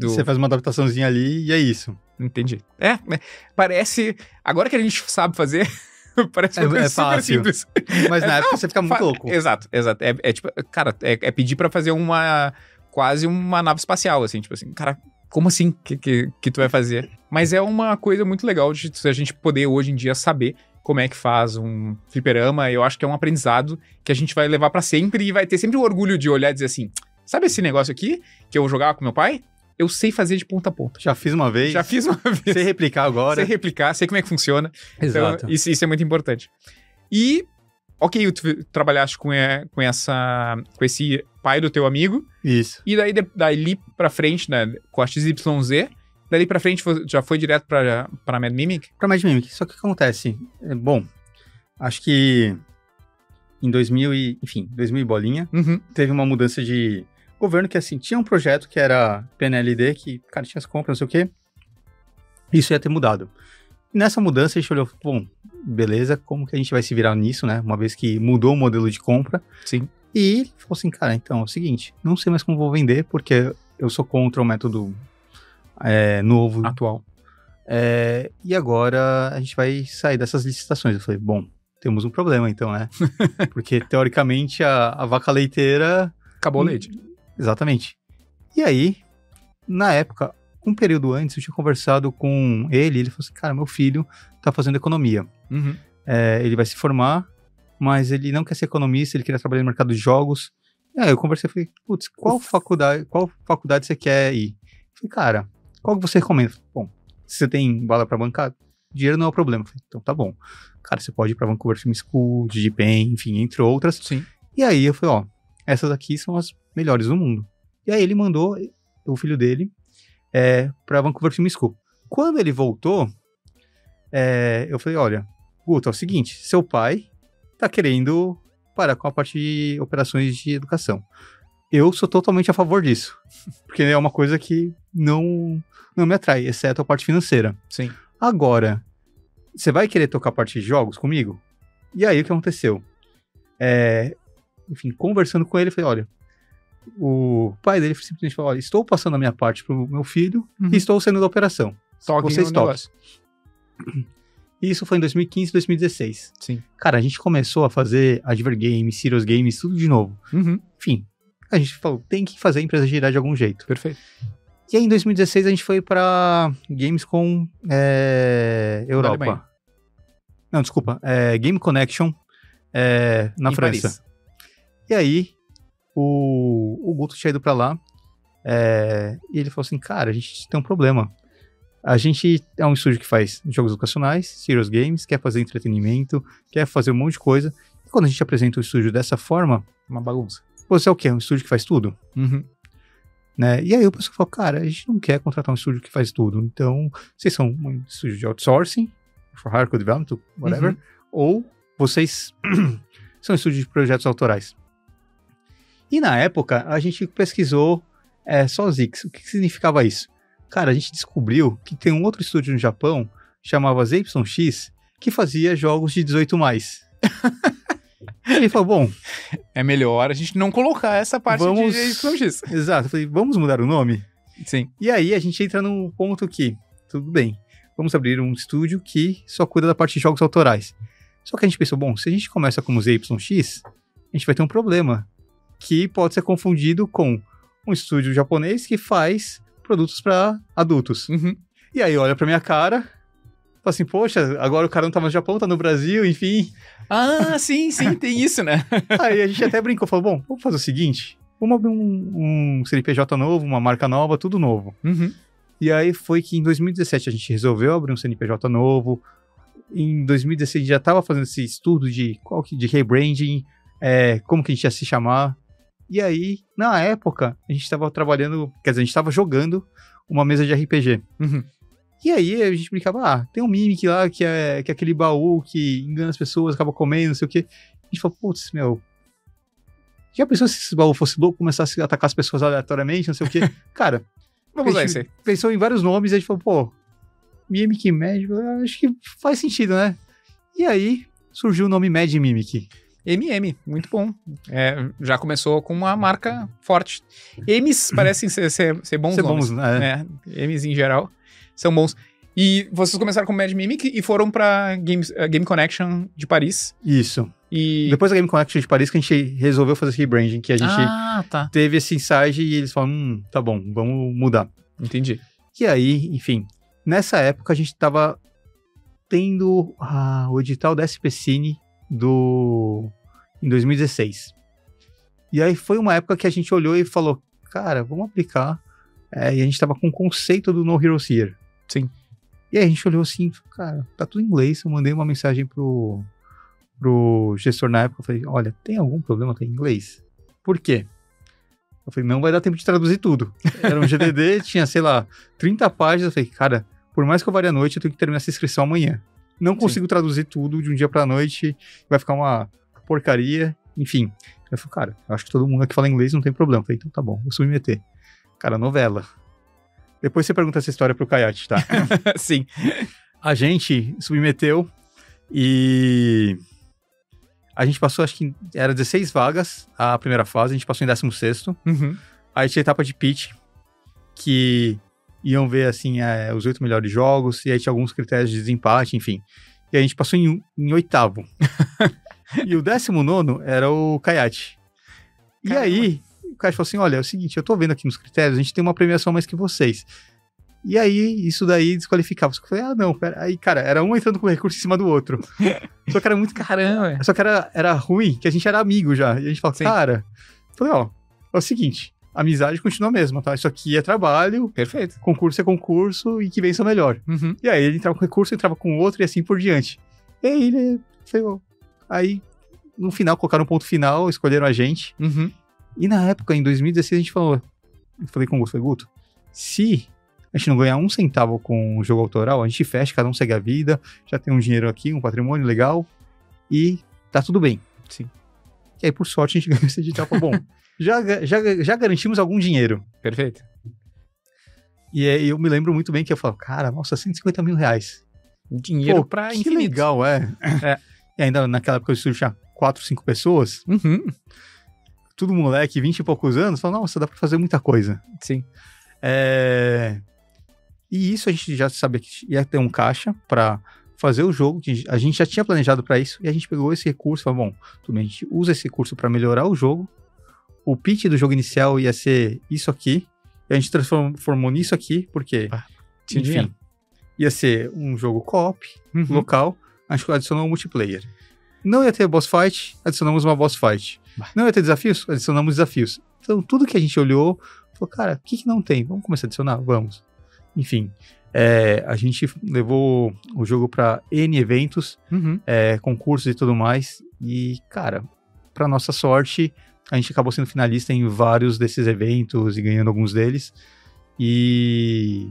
Você faz uma adaptaçãozinha ali e é isso. Entendi. Parece... Agora que a gente sabe fazer... Parece uma coisa super simples. Mas na época você fica muito louco. Exato. Tipo, cara, é pedir pra fazer quase uma nave espacial, assim, tipo assim, cara, como assim que tu vai fazer? Mas é uma coisa muito legal de a gente poder hoje em dia saber como é que faz um fliperama. Eu acho que é um aprendizado que a gente vai levar pra sempre e vai ter sempre o orgulho de olhar e dizer assim, sabe esse negócio aqui que eu jogava com meu pai? Eu sei fazer de ponta a ponta. Já fiz uma vez. Sei replicar agora. Sei como é que funciona. Exato. Então, isso é muito importante. E, ok, tu trabalhaste com esse pai do teu amigo. Isso. E daí pra frente, né, com a XYZ, dali pra frente já foi direto pra Mad Mimic? Pra Mad Mimic. Só que o que acontece? Bom, acho que em 2000 e bolinha, teve uma mudança de governo que, assim, tinha um projeto que era PNLD, que, cara, tinha as compras, não sei o quê. Isso ia ter mudado. E nessa mudança, a gente olhou, bom, beleza, como que a gente vai se virar nisso, né? Uma vez que mudou o modelo de compra. Sim. E ele falou assim, cara, então, é o seguinte, não sei mais como vou vender, porque eu sou contra o método novo. Atual. E agora a gente vai sair dessas licitações. Eu falei, bom, temos um problema então, né? Porque, teoricamente, a vaca leiteira... Acabou o leite. Exatamente. E aí, na época, um período antes, eu tinha conversado com ele falou assim, cara, meu filho tá fazendo economia. Ele vai se formar, mas ele não quer ser economista, ele queria trabalhar no mercado de jogos. E aí eu conversei, falei, putz, qual faculdade você quer ir? Eu falei, cara, qual que você recomenda? Bom, se você tem bala pra bancar, dinheiro não é o problema. Eu falei, então tá bom. Cara, você pode ir pra Vancouver Film School, DigiPen, enfim, entre outras. Sim. E aí eu falei, ó, essas aqui são as melhores do mundo. E aí ele mandou o filho dele pra Vancouver Film School. Quando ele voltou, eu falei, olha, Guto, é o seguinte, seu pai tá querendo parar com a parte de operações de educação. Eu sou totalmente a favor disso, porque é uma coisa que não me atrai, exceto a parte financeira. Sim. Agora, você vai querer tocar a parte de jogos comigo? E aí o que aconteceu? Enfim, conversando com ele, eu falei, olha, o pai dele simplesmente falou, olha, estou passando a minha parte pro meu filho e estou saindo da operação. Vocês toquem. E isso foi em 2015, 2016. Sim. Cara, a gente começou a fazer Adver Games, Serious Games, tudo de novo. Enfim, a gente falou, tem que fazer a empresa girar de algum jeito. Perfeito. E aí em 2016 a gente foi pra Gamescom Europa. Não, desculpa, Game Connection na França. Paris. E aí, o Guto tinha ido pra lá, e ele falou assim, cara, a gente tem um problema. A gente é um estúdio que faz jogos educacionais, serious games, quer fazer entretenimento, quer fazer um monte de coisa. E quando a gente apresenta o estúdio dessa forma... Uma bagunça. Você é o quê? Um estúdio que faz tudo? Né? E aí o pessoal falou, cara, a gente não quer contratar um estúdio que faz tudo. Então, vocês são um estúdio de outsourcing, for hardcore development, whatever, ou vocês são um estúdio de projetos autorais. E na época, a gente pesquisou só Zix. O que significava isso? Cara, a gente descobriu que tem um outro estúdio no Japão, chamava ZYX, que fazia jogos de 18+. Ele falou, bom... É melhor a gente não colocar essa parte de ZYX. Exato. Eu falei, vamos mudar o nome? Sim. E aí a gente entra num ponto que, tudo bem, vamos abrir um estúdio que só cuida da parte de jogos autorais. Só que a gente pensou, bom, se a gente começa como ZYX, a gente vai ter um problema, que pode ser confundido com um estúdio japonês que faz produtos para adultos. E aí olha pra minha cara, fala assim, poxa, agora o cara não tá mais no Japão, tá no Brasil, enfim. Ah, sim, tem isso, né? Aí a gente até brincou, falou, bom, vamos fazer o seguinte, vamos abrir um CNPJ novo, uma marca nova, tudo novo. E aí foi que em 2017 a gente resolveu abrir um CNPJ novo. Em 2016 a gente já tava fazendo esse estudo de rebranding, como que a gente ia se chamar. E aí, na época, a gente tava trabalhando, quer dizer, a gente tava jogando uma mesa de RPG. E aí a gente brincava, tem um Mimic lá que é aquele baú que engana as pessoas, acaba comendo, não sei o quê. A gente falou, putz, já pensou se esse baú fosse louco, começasse a atacar as pessoas aleatoriamente, não sei o quê? Cara, Vamos a lá, gente esse aí. pensou em vários nomes e a gente falou, pô, Mimic Mad, acho que faz sentido, né? E aí surgiu o nome Mad Mimic. MM, muito bom. Já começou com uma marca forte. M's parecem ser bons Ser nomes. bons, né? M's em geral são bons. E vocês começaram com Mad Mimic e foram pra Game Connection de Paris. Isso. E... Depois da Game Connection de Paris que a gente resolveu fazer esse rebranding, que a gente tá. teve esse insight e eles falaram, tá bom, vamos mudar. Entendi. E aí, enfim, nessa época a gente tava tendo o edital da SP Cine em 2016. E aí foi uma época que a gente olhou e falou, cara, vamos aplicar. E a gente tava com o conceito do No Heroes Here. Sim. E aí a gente olhou assim, cara, tá tudo em inglês. Eu mandei uma mensagem pro gestor na época, eu falei, olha, tem algum problema em inglês? Por quê? Eu falei, não vai dar tempo de traduzir tudo. Era um GDD, tinha, sei lá, 30 páginas. Eu falei, cara, por mais que eu vá à noite, eu tenho que terminar essa inscrição amanhã. Não consigo traduzir tudo de um dia pra noite, vai ficar uma porcaria, enfim. Eu falei, cara, eu acho que todo mundo aqui fala inglês, não tem problema. Eu falei, então tá bom, vou submeter. Cara, novela. Depois você pergunta essa história pro Kayati, tá? Sim. A gente submeteu e a gente passou, acho que era 16 vagas a primeira fase, a gente passou em 16º. Uhum. Aí tinha a etapa de pitch, que iam ver, assim, os 8 melhores jogos, e aí tinha alguns critérios de desempate, enfim. E a gente passou em 8º. E o 19º era o Kayati. E aí, o Kayati falou assim, olha, é o seguinte, eu tô vendo aqui nos critérios, a gente tem uma premiação a mais que vocês. E aí, isso daí desqualificava. Eu falei, não, pera. Aí, cara, era um entrando com recurso em cima do outro. Só que era muito... Caramba. Só que era ruim, que a gente era amigo já. E a gente falou, cara... Eu falei, é o seguinte, a amizade continua a mesma, tá? Isso aqui é trabalho. Perfeito. Concurso é concurso e que vença o melhor. Uhum. E aí, ele entrava com recurso, entrava com outro e assim por diante. E aí, ele... Aí, no final, colocaram um ponto final, escolheram a gente. Uhum. E na época, em 2016, a gente falou... Eu falei com o Guto, falei, Guto, se a gente não ganhar um centavo com o jogo autoral, a gente fecha, cada um segue a vida, já tem um dinheiro aqui, um patrimônio legal, e tá tudo bem. Sim. E aí, por sorte, a gente ganhou esse edital. Bom, já garantimos algum dinheiro. Perfeito. E aí, eu me lembro muito bem que eu falo, cara, nossa, 150 mil reais. Dinheiro pra que infinito. Legal, E ainda naquela época eu estúdio tinha 4, 5 pessoas, Uhum. tudo moleque, 20 e poucos anos, falou, nossa, dá pra fazer muita coisa. Sim. E isso a gente já sabia que ia ter um caixa para fazer o jogo, que a gente já tinha planejado para isso, e a gente pegou esse recurso e falou, bom, tudo bem, a gente usa esse recurso para melhorar o jogo, o pitch do jogo inicial ia ser isso aqui, e a gente transformou nisso aqui, porque, enfim, ia ser um jogo co-op, local, a gente adicionou um multiplayer. Não ia ter boss fight, adicionamos uma boss fight. Não ia ter desafios, adicionamos desafios. Então, tudo que a gente olhou, falou, cara, o que não tem? Vamos começar a adicionar? Vamos. Enfim, a gente levou o jogo para N eventos, concursos e tudo mais. E, cara, para nossa sorte, a gente acabou sendo finalista em vários desses eventos e ganhando alguns deles. E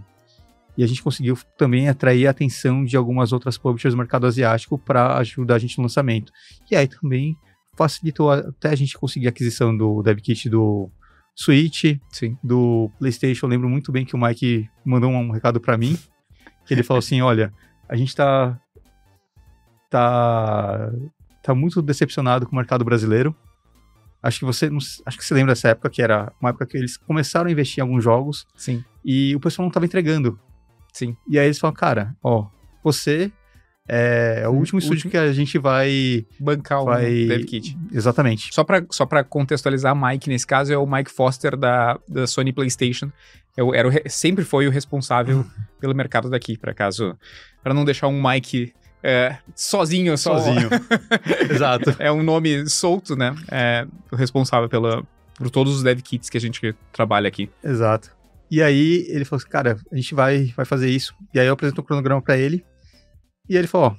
a gente conseguiu também atrair a atenção de algumas outras publishers do mercado asiático para ajudar a gente no lançamento. E aí também facilitou até a gente conseguir a aquisição do dev kit do Switch, sim, do PlayStation. Eu lembro muito bem que o Mike mandou um recado para mim, que ele falou assim, olha, a gente tá muito decepcionado com o mercado brasileiro. Acho que você lembra dessa época, que era uma época que eles começaram a investir em alguns jogos. Sim. E o pessoal não estava entregando. Sim. E aí eles falam, cara, você é o último estúdio que a gente vai bancar o dev kit. Exatamente. Só pra contextualizar, Mike, nesse caso, é o Mike Foster da Sony PlayStation. Sempre foi o responsável pelo mercado daqui, para não deixar um Mike sozinho. Exato. É um nome solto, né? O responsável por todos os dev kits que a gente trabalha aqui. Exato. E aí ele falou assim, cara, a gente vai fazer isso. E aí eu apresento o cronograma pra ele. E ele falou,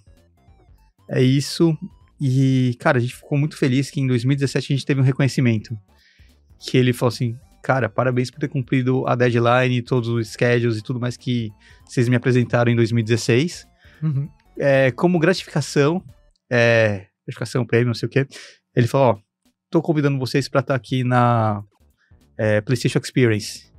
é isso. E, cara, a gente ficou muito feliz que em 2017 a gente teve um reconhecimento. Que ele falou assim, cara, parabéns por ter cumprido a deadline, todos os schedules e tudo mais que vocês me apresentaram em 2016. Uhum. Como gratificação, prêmio, não sei o quê, ele falou, tô convidando vocês pra estar aqui na PlayStation Experience.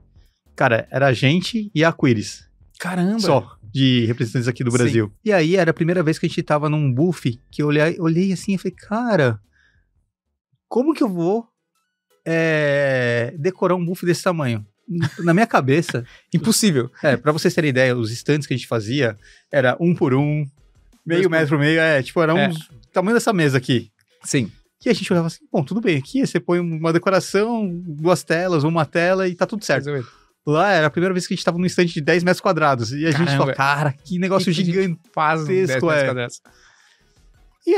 Cara, era a gente e a Aquiles. Caramba! Só, de representantes aqui do Sim. Brasil. E aí era a primeira vez que a gente tava num booth que eu olhei assim e falei, cara, como que eu vou decorar um booth desse tamanho? Na minha cabeça... Impossível. Pra vocês terem ideia, os stands que a gente fazia era 1 por 1, meio metro por meio, era uns tamanho dessa mesa aqui. Sim. E a gente olhava assim, bom, tudo bem, aqui você põe uma decoração, 2 telas, uma tela e tá tudo certo. Resolvido. Lá era a primeira vez que a gente tava num stand de 10 metros quadrados. E a gente falou, cara, que negócio gigante. Faz 10 metros é. quadrados. E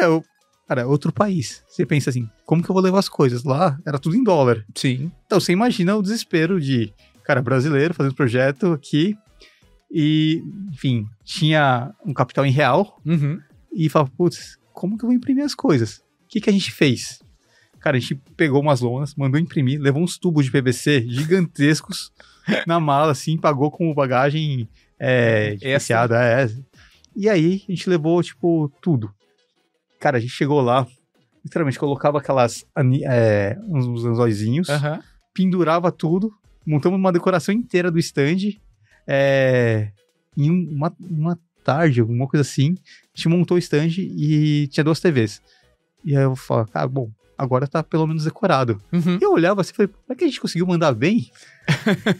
cara, outro país. Você pensa assim, como que eu vou levar as coisas? Lá era tudo em dólar. Sim. Então você imagina o desespero de, cara, brasileiro fazendo projeto aqui. E, enfim, tinha um capital em real. Uhum. E falava, putz, como que eu vou imprimir as coisas? O que a gente fez? Cara, a gente pegou umas lonas, mandou imprimir, levou uns tubos de PVC gigantescos na mala, assim, pagou com bagagem diferenciada. E aí, a gente levou, tipo, tudo. Cara, a gente chegou lá, literalmente, colocava uns anzóizinhos, pendurava tudo, montamos uma decoração inteira do stand, em uma tarde, alguma coisa assim, a gente montou o stand e tinha 2 TVs. E aí eu falava, cara, bom, agora tá pelo menos decorado. Uhum. E eu olhava assim e falei, será que a gente conseguiu mandar bem?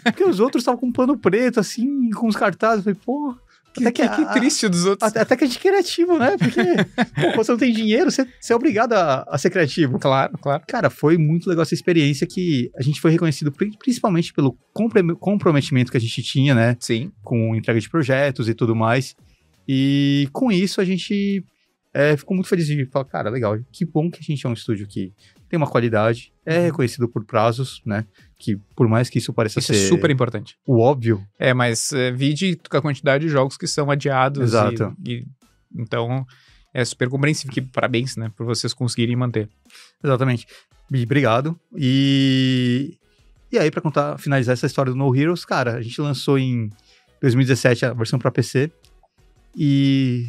Porque os outros estavam com um pano preto, assim, com os cartazes. Eu falei, pô, que triste dos outros. Até que a gente é criativo, né? Porque quando você não tem dinheiro, você é obrigado a ser criativo. Claro, claro. Cara, foi muito legal essa experiência que a gente foi reconhecido principalmente pelo comprometimento que a gente tinha, né? Sim. Com entrega de projetos e tudo mais. E com isso a gente ficou muito feliz de falar, cara, legal, que bom que a gente é um estúdio que tem uma qualidade, é reconhecido por prazos, né? Que por mais que isso pareça Isso ser é super importante. o óbvio. Mas vide a quantidade de jogos que são adiados. Exato. Então, é super compreensível. Que parabéns, né? Por vocês conseguirem manter. Exatamente. E obrigado. E aí, pra finalizar essa história do No Heroes, cara, a gente lançou em 2017 a versão pra PC. E...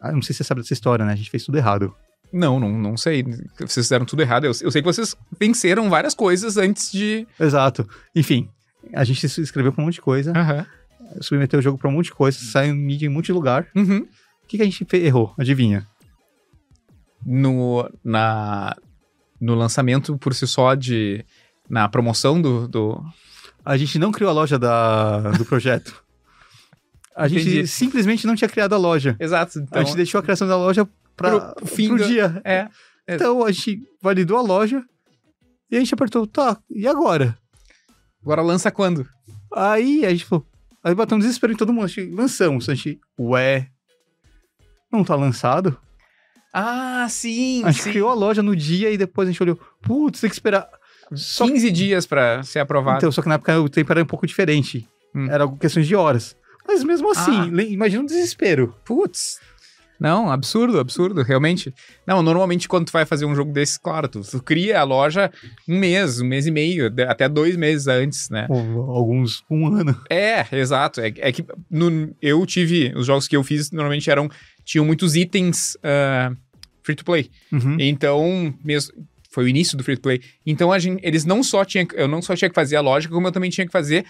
não sei se você sabe dessa história, né? A gente fez tudo errado. Não sei. Vocês fizeram tudo errado. Eu sei que vocês venceram várias coisas antes de... Exato. Enfim, a gente se inscreveu pra um monte de coisa. Submeteu o jogo pra um monte de coisa. Saiu em mídia em um monte de lugar. Uhum. O que a gente errou? Adivinha? No lançamento por si só na promoção do... A gente não criou a loja do projeto. A gente simplesmente não tinha criado a loja. Exato. Então... A gente deixou a criação da loja pro fim do dia. Então a gente validou a loja e a gente apertou, tá, e agora? Agora lança quando? Aí a gente falou, aí bateu um desespero em todo mundo, a gente lançamos, a gente, não tá lançado? Ah, sim, A gente criou a loja no dia e depois a gente olhou, putz, tem que esperar 15 dias pra ser aprovado. Então, só que na época o tempo era um pouco diferente, era questões de horas. Mas mesmo assim, imagina o desespero. Putz. Não, absurdo, realmente. Não, normalmente quando tu vai fazer um jogo desse, claro, tu cria a loja um mês e meio, até 2 meses antes, né? Alguns, 1 ano. Exato. É que eu tive, os jogos que eu fiz normalmente tinham muitos itens free to play. Uhum. Então, foi o início do free to play. Então, eu não só tinha que fazer a lógica, como eu também tinha que fazer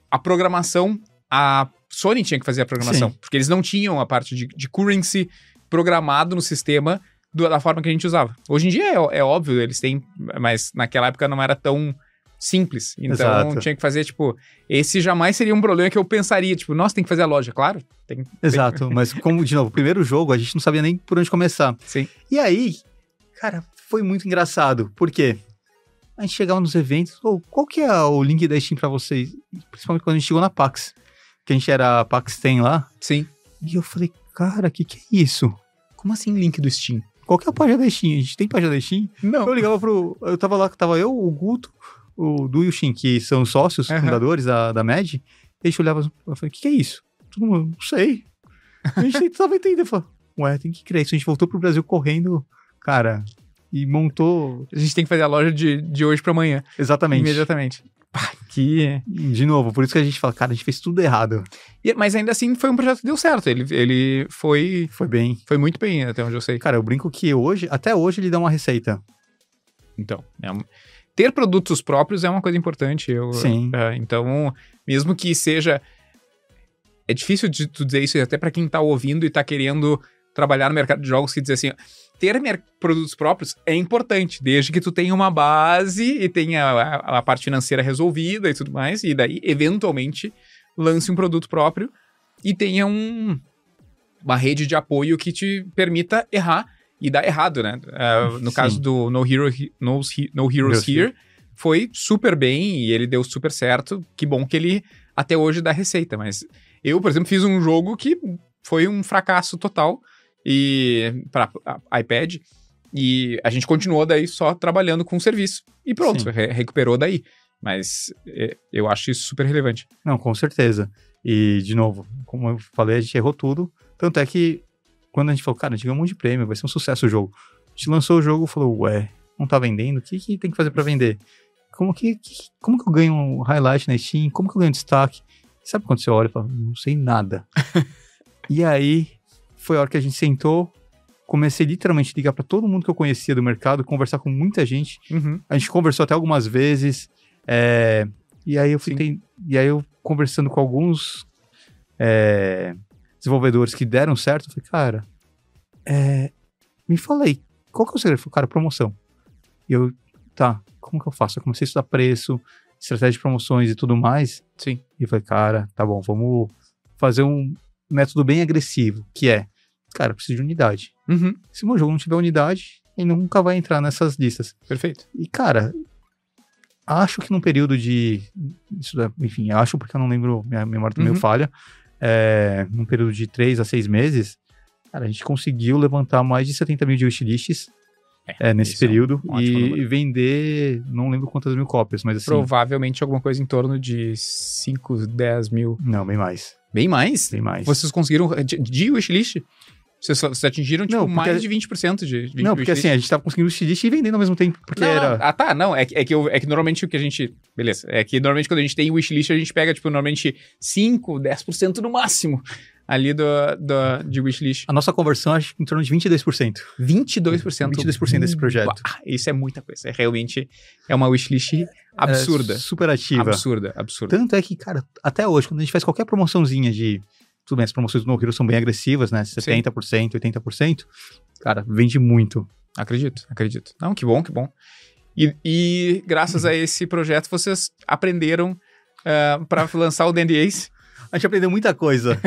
a programação. A Sony tinha que fazer a programação, Sim. porque eles não tinham a parte de currency programado no sistema da forma que a gente usava. Hoje em dia é óbvio, eles têm, mas naquela época não era tão simples. Então Exato. tinha que fazer, esse jamais seria um problema que eu pensaria, nossa, tem que fazer a loja, claro. Exato, mas como, de novo, o primeiro jogo, a gente não sabia nem por onde começar. Sim. E aí, cara, foi muito engraçado, porque a gente chegava nos eventos, qual que é o link da Steam pra vocês? Principalmente quando a gente chegou na PAX, que a gente era PAX 10 lá. Sim. E eu falei, cara, que é isso? Como assim link do Steam? Qual que é a página da Steam? A gente tem página da Steam? Não. Eu ligava eu tava lá, tava eu, o Guto, o Du e o Shin, que são sócios, fundadores da MED, e a gente olhava, eu falei, que é isso? Todo mundo, não sei. A gente tentava entender, eu falei, tem que criar isso. A gente voltou pro Brasil correndo, cara, e montou... A gente tem que fazer a loja de hoje pra amanhã. Exatamente. Imediatamente. De novo, por isso que a gente fala, cara, a gente fez tudo errado. Mas ainda assim foi um projeto que deu certo. Ele foi bem. Foi muito bem, até onde eu sei. Cara, eu brinco que até hoje ele dá uma receita. Então, ter produtos próprios é uma coisa importante. Sim. Então, mesmo que seja... É difícil de tu dizer isso até pra quem tá ouvindo e tá querendo trabalhar no mercado de jogos, que diz assim, ter produtos próprios é importante, desde que tu tenha uma base e tenha a parte financeira resolvida e tudo mais, e daí, eventualmente, lance um produto próprio e tenha uma rede de apoio que te permita errar e dar errado, né? No caso do No Heroes Here, foi super bem e ele deu super certo. Que bom que ele até hoje dá receita, mas eu, por exemplo, fiz um jogo que foi um fracasso total para iPad, e a gente continuou daí só trabalhando com o serviço. E pronto, recuperou daí. Mas eu acho isso super relevante. Não, com certeza. E, de novo, como eu falei, a gente errou tudo. Tanto é que, quando a gente falou, cara, a gente ganhou um monte de prêmio, vai ser um sucesso o jogo. A gente lançou o jogo e falou, ué, não tá vendendo? O que tem que fazer pra vender? Como que eu ganho um highlight na Steam? Como que eu ganho destaque? Sabe quando você olha e fala, não sei nada. E aí, foi a hora que a gente sentou, comecei literalmente a ligar pra todo mundo que eu conhecia do mercado, conversar com muita gente. Uhum. A gente conversou até algumas vezes. E aí eu conversando com alguns desenvolvedores que deram certo, eu falei, cara, me fala aí, qual que é o segredo? Eu falei, cara, promoção. E eu, tá, como que eu faço? Eu comecei a estudar preço, estratégia de promoções e tudo mais. Sim. E eu falei, cara, tá bom, vamos fazer um método bem agressivo, que cara, eu preciso de unidade. Uhum. Se o meu jogo não tiver unidade, ele nunca vai entrar nessas listas. Perfeito. E, cara, acho que num período enfim, acho porque eu não lembro, minha memória também falha, num período de 3 a 6 meses, cara, a gente conseguiu levantar mais de 70 mil de wishlists nesse período e vender, não lembro quantas mil cópias, mas assim... Provavelmente alguma coisa em torno de 5, 10 mil. Não, bem mais. Bem mais? Bem mais. Vocês conseguiram, de wishlist? Vocês atingiram, tipo, mais de 20% de não, porque assim, a gente tava conseguindo wishlist e vendendo ao mesmo tempo, porque não, é que normalmente o que a gente... Beleza, é que normalmente quando a gente tem wishlist, a gente pega, tipo, normalmente 5, 10% no máximo ali de wishlist. A nossa conversão, acho que em torno de 22%. 22%? 22% desse projeto. Isso é muita coisa, realmente é uma wishlist absurda. Super ativa. Absurda. Tanto é que, cara, até hoje, quando a gente faz qualquer promoçãozinha tudo bem, as promoções do No Hero são bem agressivas, né? 70%, 80%. Cara, vende muito. Acredito. Não, que bom. E graças a esse projeto, vocês aprenderam para lançar o Dandy Ace. A gente aprendeu muita coisa.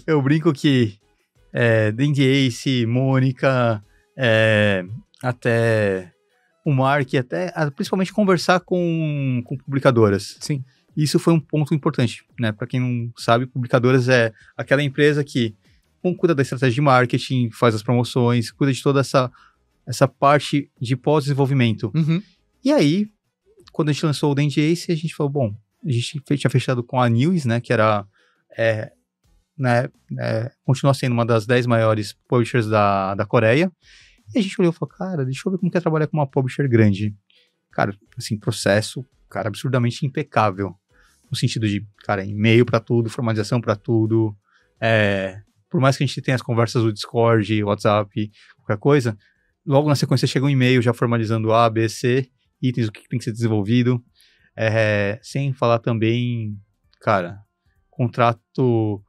Eu brinco que Dandy Ace, Mônica, até o Mark, até principalmente conversar com publicadoras. Sim. Isso foi um ponto importante, né? Para quem não sabe, publicadoras é aquela empresa que cuida da estratégia de marketing, faz as promoções, cuida de toda essa parte de pós-desenvolvimento. Uhum. E aí, quando a gente lançou o Dandy Ace, a gente falou, bom, a gente tinha fechado com a News, né? Que era, continua sendo uma das 10 maiores publishers da Coreia. E a gente olhou e falou, cara, deixa eu ver como que é trabalhar com uma publisher grande. Cara, assim, processo, cara, absurdamente impecável. No sentido de, cara, e-mail pra tudo, formalização pra tudo. Por mais que a gente tenha as conversas do Discord, WhatsApp, qualquer coisa, logo na sequência chega um e-mail já formalizando A, B, C, itens, o que tem que ser desenvolvido. Sem falar também, cara, contrato,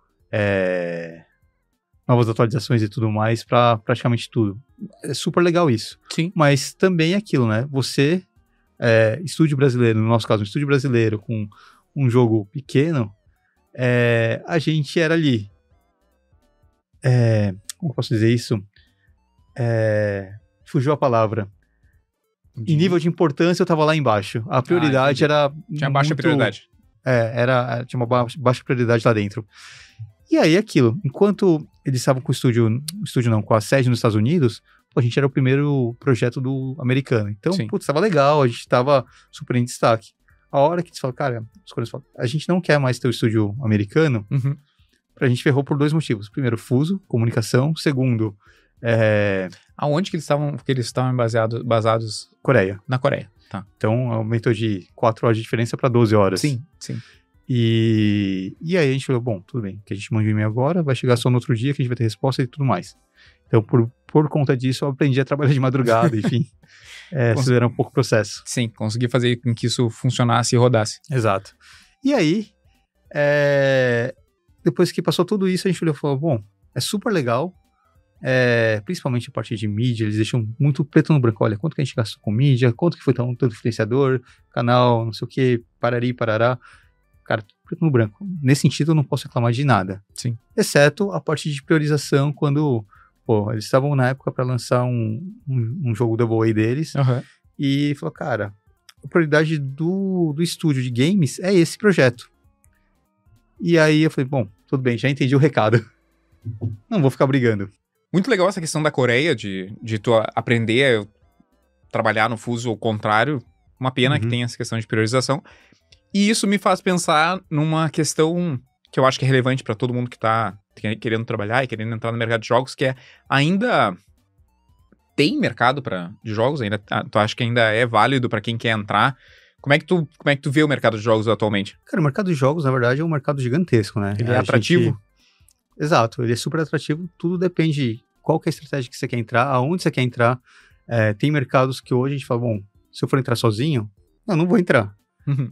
novas atualizações e tudo mais pra praticamente tudo. É super legal isso. Sim. Mas também é aquilo, né? Você, estúdio brasileiro, no nosso caso, um estúdio brasileiro com um jogo pequeno, a gente era ali. Como eu posso dizer isso? Fugiu a palavra. Em nível de importância, eu tava lá embaixo. A prioridade era... Tinha baixa prioridade. Tinha uma baixa prioridade lá dentro. E aí, aquilo. Enquanto eles estavam com com a sede nos Estados Unidos, a gente era o primeiro projeto do americano. Então, tava legal, a gente tava super em destaque. A hora que eles falam, cara, os coreanos falam, a gente não quer mais ter o estúdio americano, pra gente ferrou por 2 motivos. Primeiro, fuso, comunicação. Segundo, aonde que eles estavam basados? Coreia. Na Coreia, tá. Então, aumentou de 4 horas de diferença para 12 horas. Sim. E aí a gente falou, bom, tudo bem, que a gente manda um e-mail agora, vai chegar só no outro dia que a gente vai ter resposta e tudo mais. Então, por conta disso, eu aprendi a trabalhar de madrugada, enfim, acelerar um pouco o processo. Sim, consegui fazer com que isso funcionasse e rodasse. Exato. E aí, depois que passou tudo isso, a gente olhou e falou, bom, é super legal, principalmente a partir de mídia, eles deixam muito preto no branco. Olha, quanto que a gente gastou com mídia, quanto que foi tanto influenciador, canal, não sei o que, parari, parará. Cara, preto no branco. Nesse sentido, eu não posso reclamar de nada. Sim. Exceto a parte de priorização, quando, eles estavam na época para lançar um jogo Double A deles, e falou, cara, a prioridade do estúdio de games é esse projeto. E aí eu falei, bom, tudo bem, já entendi o recado. Não vou ficar brigando. Muito legal essa questão da Coreia, de tu aprender a trabalhar no fuso ao contrário. Uma pena que tem essa questão de priorização. E isso me faz pensar numa questão que eu acho que é relevante para todo mundo que tá querendo trabalhar e querendo entrar no mercado de jogos, que é ainda tem mercado de jogos? Ainda, tu acha que ainda é válido para quem quer entrar? Como é que tu vê o mercado de jogos atualmente? Cara, o mercado de jogos, na verdade, é um mercado gigantesco, né? Ele é atrativo? Exato, ele é super atrativo, tudo depende de qual que é a estratégia que você quer entrar, aonde você quer entrar. Tem mercados que hoje a gente fala, bom, se eu for entrar sozinho, não vou entrar.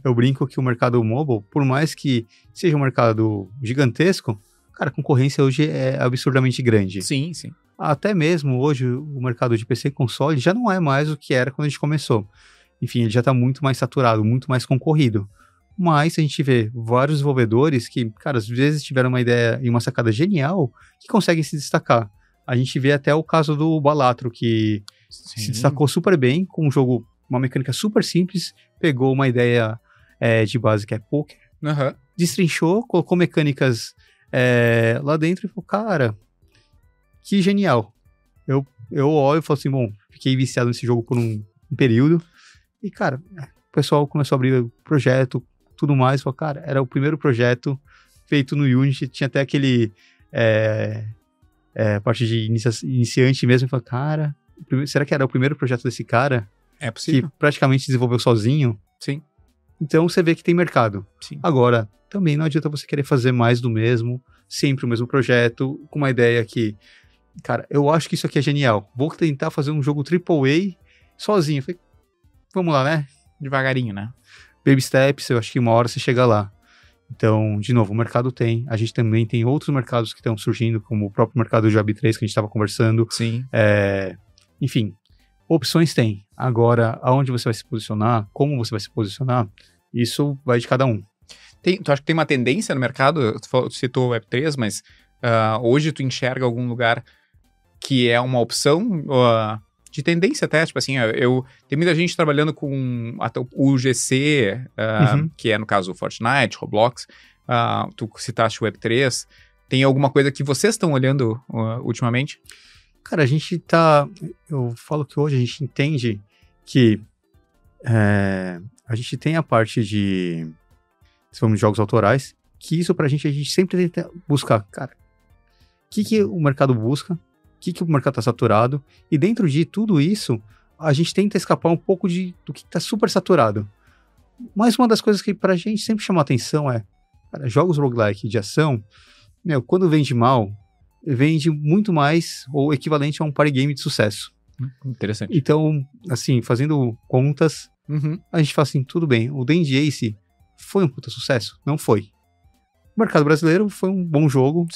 Eu brinco que o mercado mobile, por mais que seja um mercado gigantesco, cara, a concorrência hoje é absurdamente grande. Sim, sim. Até mesmo hoje o mercado de PC e console já não é mais o que era quando a gente começou. Enfim, ele já está muito mais saturado, muito mais concorrido. Mas a gente vê vários desenvolvedores que, cara, às vezes tiveram uma ideia e uma sacada genial que conseguem se destacar. A gente vê até o caso do Balatro, que se destacou super bem com um jogo, uma mecânica super simples, pegou uma ideia de base que é poker, destrinchou, colocou mecânicas lá dentro e falou, cara, que genial. Eu olho e falo assim, bom, fiquei viciado nesse jogo por um período e, cara, o pessoal começou a abrir o projeto, tudo mais, falou, cara, era o primeiro projeto feito no Unity, tinha até aquele parte de iniciante mesmo, falou, cara, será que era o primeiro projeto desse cara? É possível. Que praticamente desenvolveu sozinho. Sim. Então você vê que tem mercado. Sim. Agora, também não adianta você querer fazer mais do mesmo, sempre o mesmo projeto, com uma ideia que, cara, eu acho que isso aqui é genial. Vou tentar fazer um jogo AAA sozinho. Falei, vamos lá, né? Devagarinho, né? Baby steps, eu acho que uma hora você chega lá. Então, de novo, o mercado tem. A gente também tem outros mercados que estão surgindo, como o próprio mercado de Web3 que a gente estava conversando. Sim. Enfim, opções tem. Agora, aonde você vai se posicionar, como você vai se posicionar, isso vai de cada um. Tu acha que tem uma tendência no mercado? Tu citou o Web3, mas hoje tu enxerga algum lugar que é uma opção de tendência até? Tipo assim, tem muita gente trabalhando com o GC, que é no caso o Fortnite, Roblox, tu citaste o Web3. Tem alguma coisa que vocês estão olhando ultimamente? Cara, eu falo que hoje a gente entende que a gente tem a parte de jogos autorais, que isso a gente sempre tenta buscar, cara, o que o mercado busca, o que o mercado tá saturado, e dentro de tudo isso, a gente tenta escapar um pouco do que tá super saturado. Mas uma das coisas que pra gente sempre chama atenção é, cara, jogos roguelike de ação, quando vende mal, vende muito mais ou equivalente a um party game de sucesso. Interessante. Então, assim, fazendo contas, a gente fala assim, tudo bem, o Dandy Ace foi um puta sucesso? Não foi. O mercado brasileiro foi um bom jogo,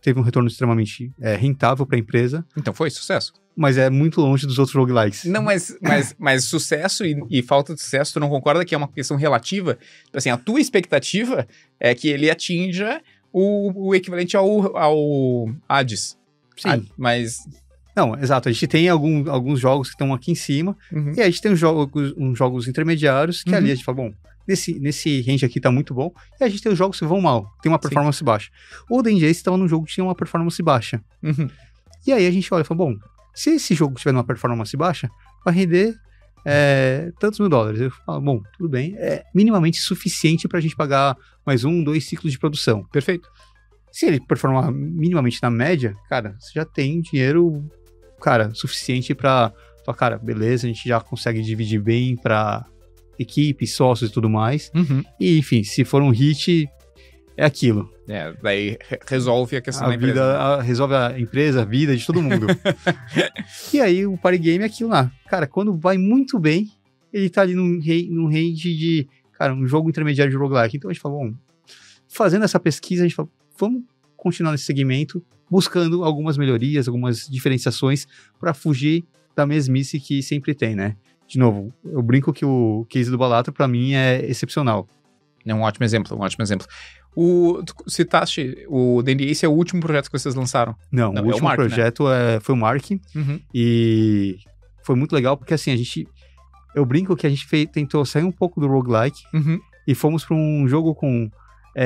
teve um retorno extremamente rentável para a empresa. Então foi sucesso. Mas é muito longe dos outros roguelikes. Não, mas sucesso e falta de sucesso, tu não concorda que é uma questão relativa? Assim, a tua expectativa é que ele atinja o equivalente ao Hades. Sim. Mas... Não, exato. A gente tem alguns jogos que estão aqui em cima, e a gente tem uns jogos intermediários, que ali a gente fala, bom, nesse range aqui tá muito bom, e a gente tem os jogos que vão mal, tem uma performance baixa. O Dandy Ace estava num jogo que tinha uma performance baixa. E aí a gente olha e fala, bom, se esse jogo tiver uma performance baixa, vai render tantos $1.000. Eu falo, bom, tudo bem, é minimamente suficiente pra gente pagar mais 2 ciclos de produção. Perfeito. Se ele performar minimamente na média, cara, você já tem dinheiro, cara, suficiente pra falar, cara, beleza, a gente já consegue dividir bem pra equipe, sócios e tudo mais. Uhum. E, enfim, se for um hit, é aquilo. Daí resolve a questão da Vida, empresa. resolve a empresa, a vida de todo mundo. E aí o party game é aquilo lá. Cara, quando vai muito bem, ele tá ali num range de, cara, um jogo intermediário de roguelike. Então a gente fala, bom, fazendo essa pesquisa, a gente fala, vamos continuar nesse segmento, buscando algumas melhorias, algumas diferenciações para fugir da mesmice que sempre tem, né? De novo, eu brinco que o case do Balatro, para mim, é excepcional. É um ótimo exemplo, um ótimo exemplo. Tu citaste, o D&D Ace é o último projeto que vocês lançaram? Não, o último Mark, projeto foi o Mark, e foi muito legal porque, assim, eu brinco que a gente tentou sair um pouco do roguelike e fomos para um jogo com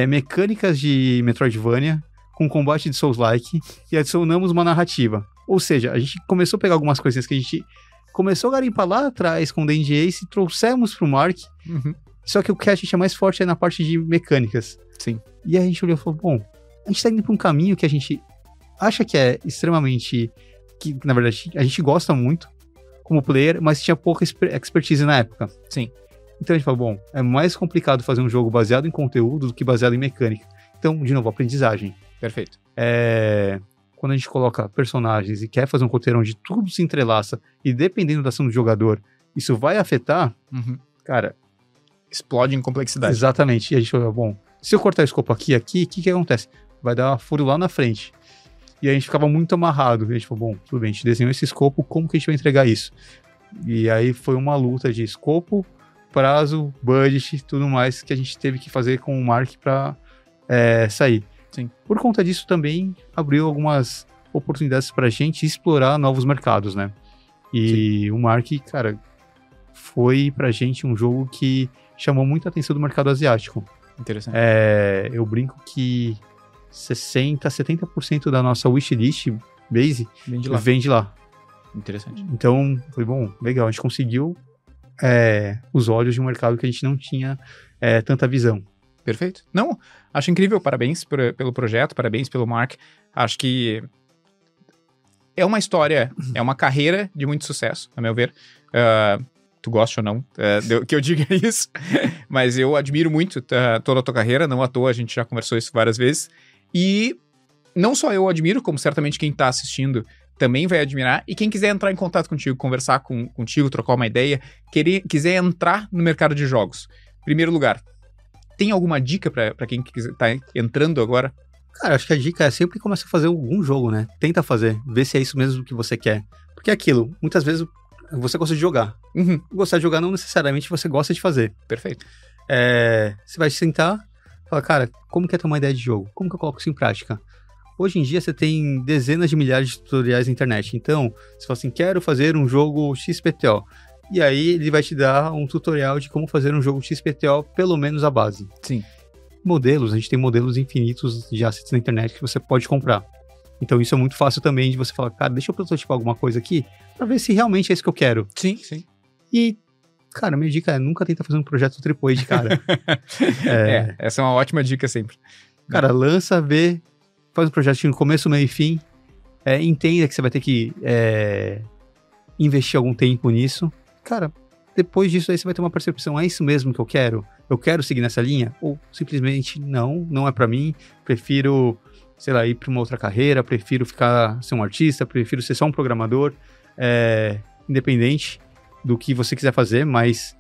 mecânicas de Metroidvania, com combate de Souls-like, e adicionamos uma narrativa. Ou seja, a gente começou a pegar algumas coisinhas que a gente começou a garimpar lá atrás com o D&D Ace e trouxemos pro Mark, só que o que a gente é mais forte é na parte de mecânicas. Sim. E aí a gente olhou e falou, bom, a gente tá indo pra um caminho que a gente acha que é extremamente... que, na verdade, a gente gosta muito como player, mas tinha pouca expertise na época. Sim. Então a gente falou, bom, é mais complicado fazer um jogo baseado em conteúdo do que baseado em mecânica. Então, de novo, aprendizagem. Perfeito. Quando a gente coloca personagens e quer fazer um roteiro onde tudo se entrelaça e dependendo da ação do jogador, isso vai afetar, cara... Explode em complexidade. Exatamente. E a gente falou, bom, se eu cortar o escopo aqui, o que acontece? Vai dar furo lá na frente. E a gente ficava muito amarrado. E a gente falou, bom, tudo bem, a gente desenhou esse escopo, como que a gente vai entregar isso? E aí foi uma luta de escopo, prazo, budget e tudo mais que a gente teve que fazer com o Mark para sair. Sim. Por conta disso também abriu algumas oportunidades pra gente explorar novos mercados, né? E Sim. O Mark, cara, foi pra gente um jogo que chamou muita atenção do mercado asiático. Interessante. Eu brinco que 70% da nossa wishlist base vem de lá. Interessante. Então, foi bom, legal. A gente conseguiu os olhos de um mercado que a gente não tinha tanta visão. Perfeito. Não, acho incrível. Parabéns pelo projeto, parabéns pelo Mark. Acho que é uma história, é uma carreira de muito sucesso, a meu ver. Tu gosta ou não, que eu diga isso, mas eu admiro muito toda a tua carreira, não à toa, a gente já conversou isso várias vezes, e não só eu admiro, como certamente quem tá assistindo também vai admirar, e quem quiser entrar em contato contigo, conversar contigo, trocar uma ideia, quiser entrar no mercado de jogos. Primeiro lugar, tem alguma dica pra quem tá entrando agora? Cara, acho que a dica é sempre começar a fazer algum jogo, né? Tenta fazer, vê se é isso mesmo que você quer. Porque é aquilo, muitas vezes você gosta de jogar. Gostar de jogar não necessariamente você gosta de fazer. Perfeito. Você vai sentar e falar, cara, como que é ter uma ideia de jogo? Como que eu coloco isso em prática? Hoje em dia você tem dezenas de milhares de tutoriais na internet. Então, você fala assim, quero fazer um jogo XPTO. E aí ele vai te dar um tutorial de como fazer um jogo XPTO, pelo menos a base. Sim. Modelos, a gente tem modelos infinitos de assets na internet que você pode comprar. Então isso é muito fácil também de você falar, cara, deixa eu prototipar alguma coisa aqui pra ver se realmente é isso que eu quero. Sim, sim. E, cara, minha dica é nunca tenta fazer um projeto AAA de cara. Essa é uma ótima dica sempre. Cara, lança, vê, faz um projeto no começo, meio e fim, entenda que você vai ter que investir algum tempo nisso. Cara, depois disso aí você vai ter uma percepção, é isso mesmo que eu quero? Eu quero seguir nessa linha? Ou simplesmente não é pra mim, prefiro... sei lá, ir para uma outra carreira, prefiro ser um artista, prefiro ser só um programador, independente do que você quiser fazer, mas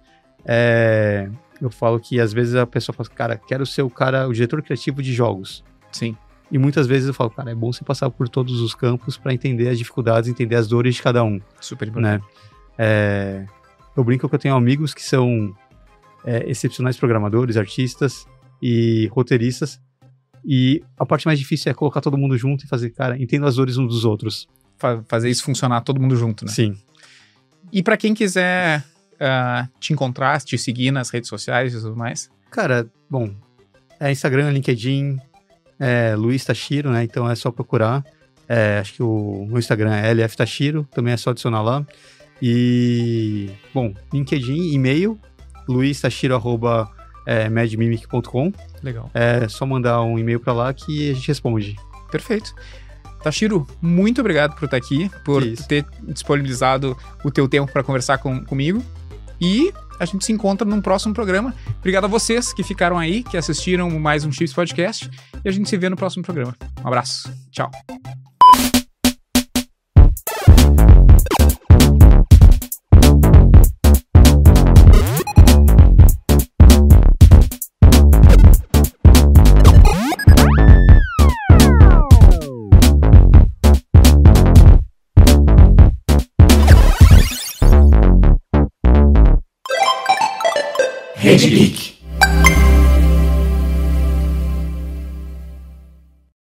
eu falo que às vezes a pessoa fala, cara, quero ser o diretor criativo de jogos. Sim. E muitas vezes eu falo, cara, é bom você passar por todos os campos para entender as dificuldades, entender as dores de cada um. Super importante. Né? Eu brinco que eu tenho amigos que são excepcionais programadores, artistas e roteiristas, e a parte mais difícil é colocar todo mundo junto e fazer, cara, entendo as dores uns dos outros. Fazer isso funcionar todo mundo junto, né? Sim. E pra quem quiser te encontrar, te seguir nas redes sociais e tudo mais? Cara, bom, Instagram, LinkedIn, Luiz Tashiro, né? Então é só procurar. Acho que o meu Instagram é LF Tashiro, também é só adicionar lá. E, bom, LinkedIn, e-mail, luistashiro@madmimic.com. Legal. É só mandar um e-mail pra lá que a gente responde. Perfeito. Tashiro, muito obrigado por estar aqui, por ter disponibilizado o teu tempo para conversar comigo. E a gente se encontra num próximo programa. Obrigado a vocês que ficaram aí, que assistiram mais um Chips Podcast. E a gente se vê no próximo programa. Um abraço. Tchau. Rede Geek.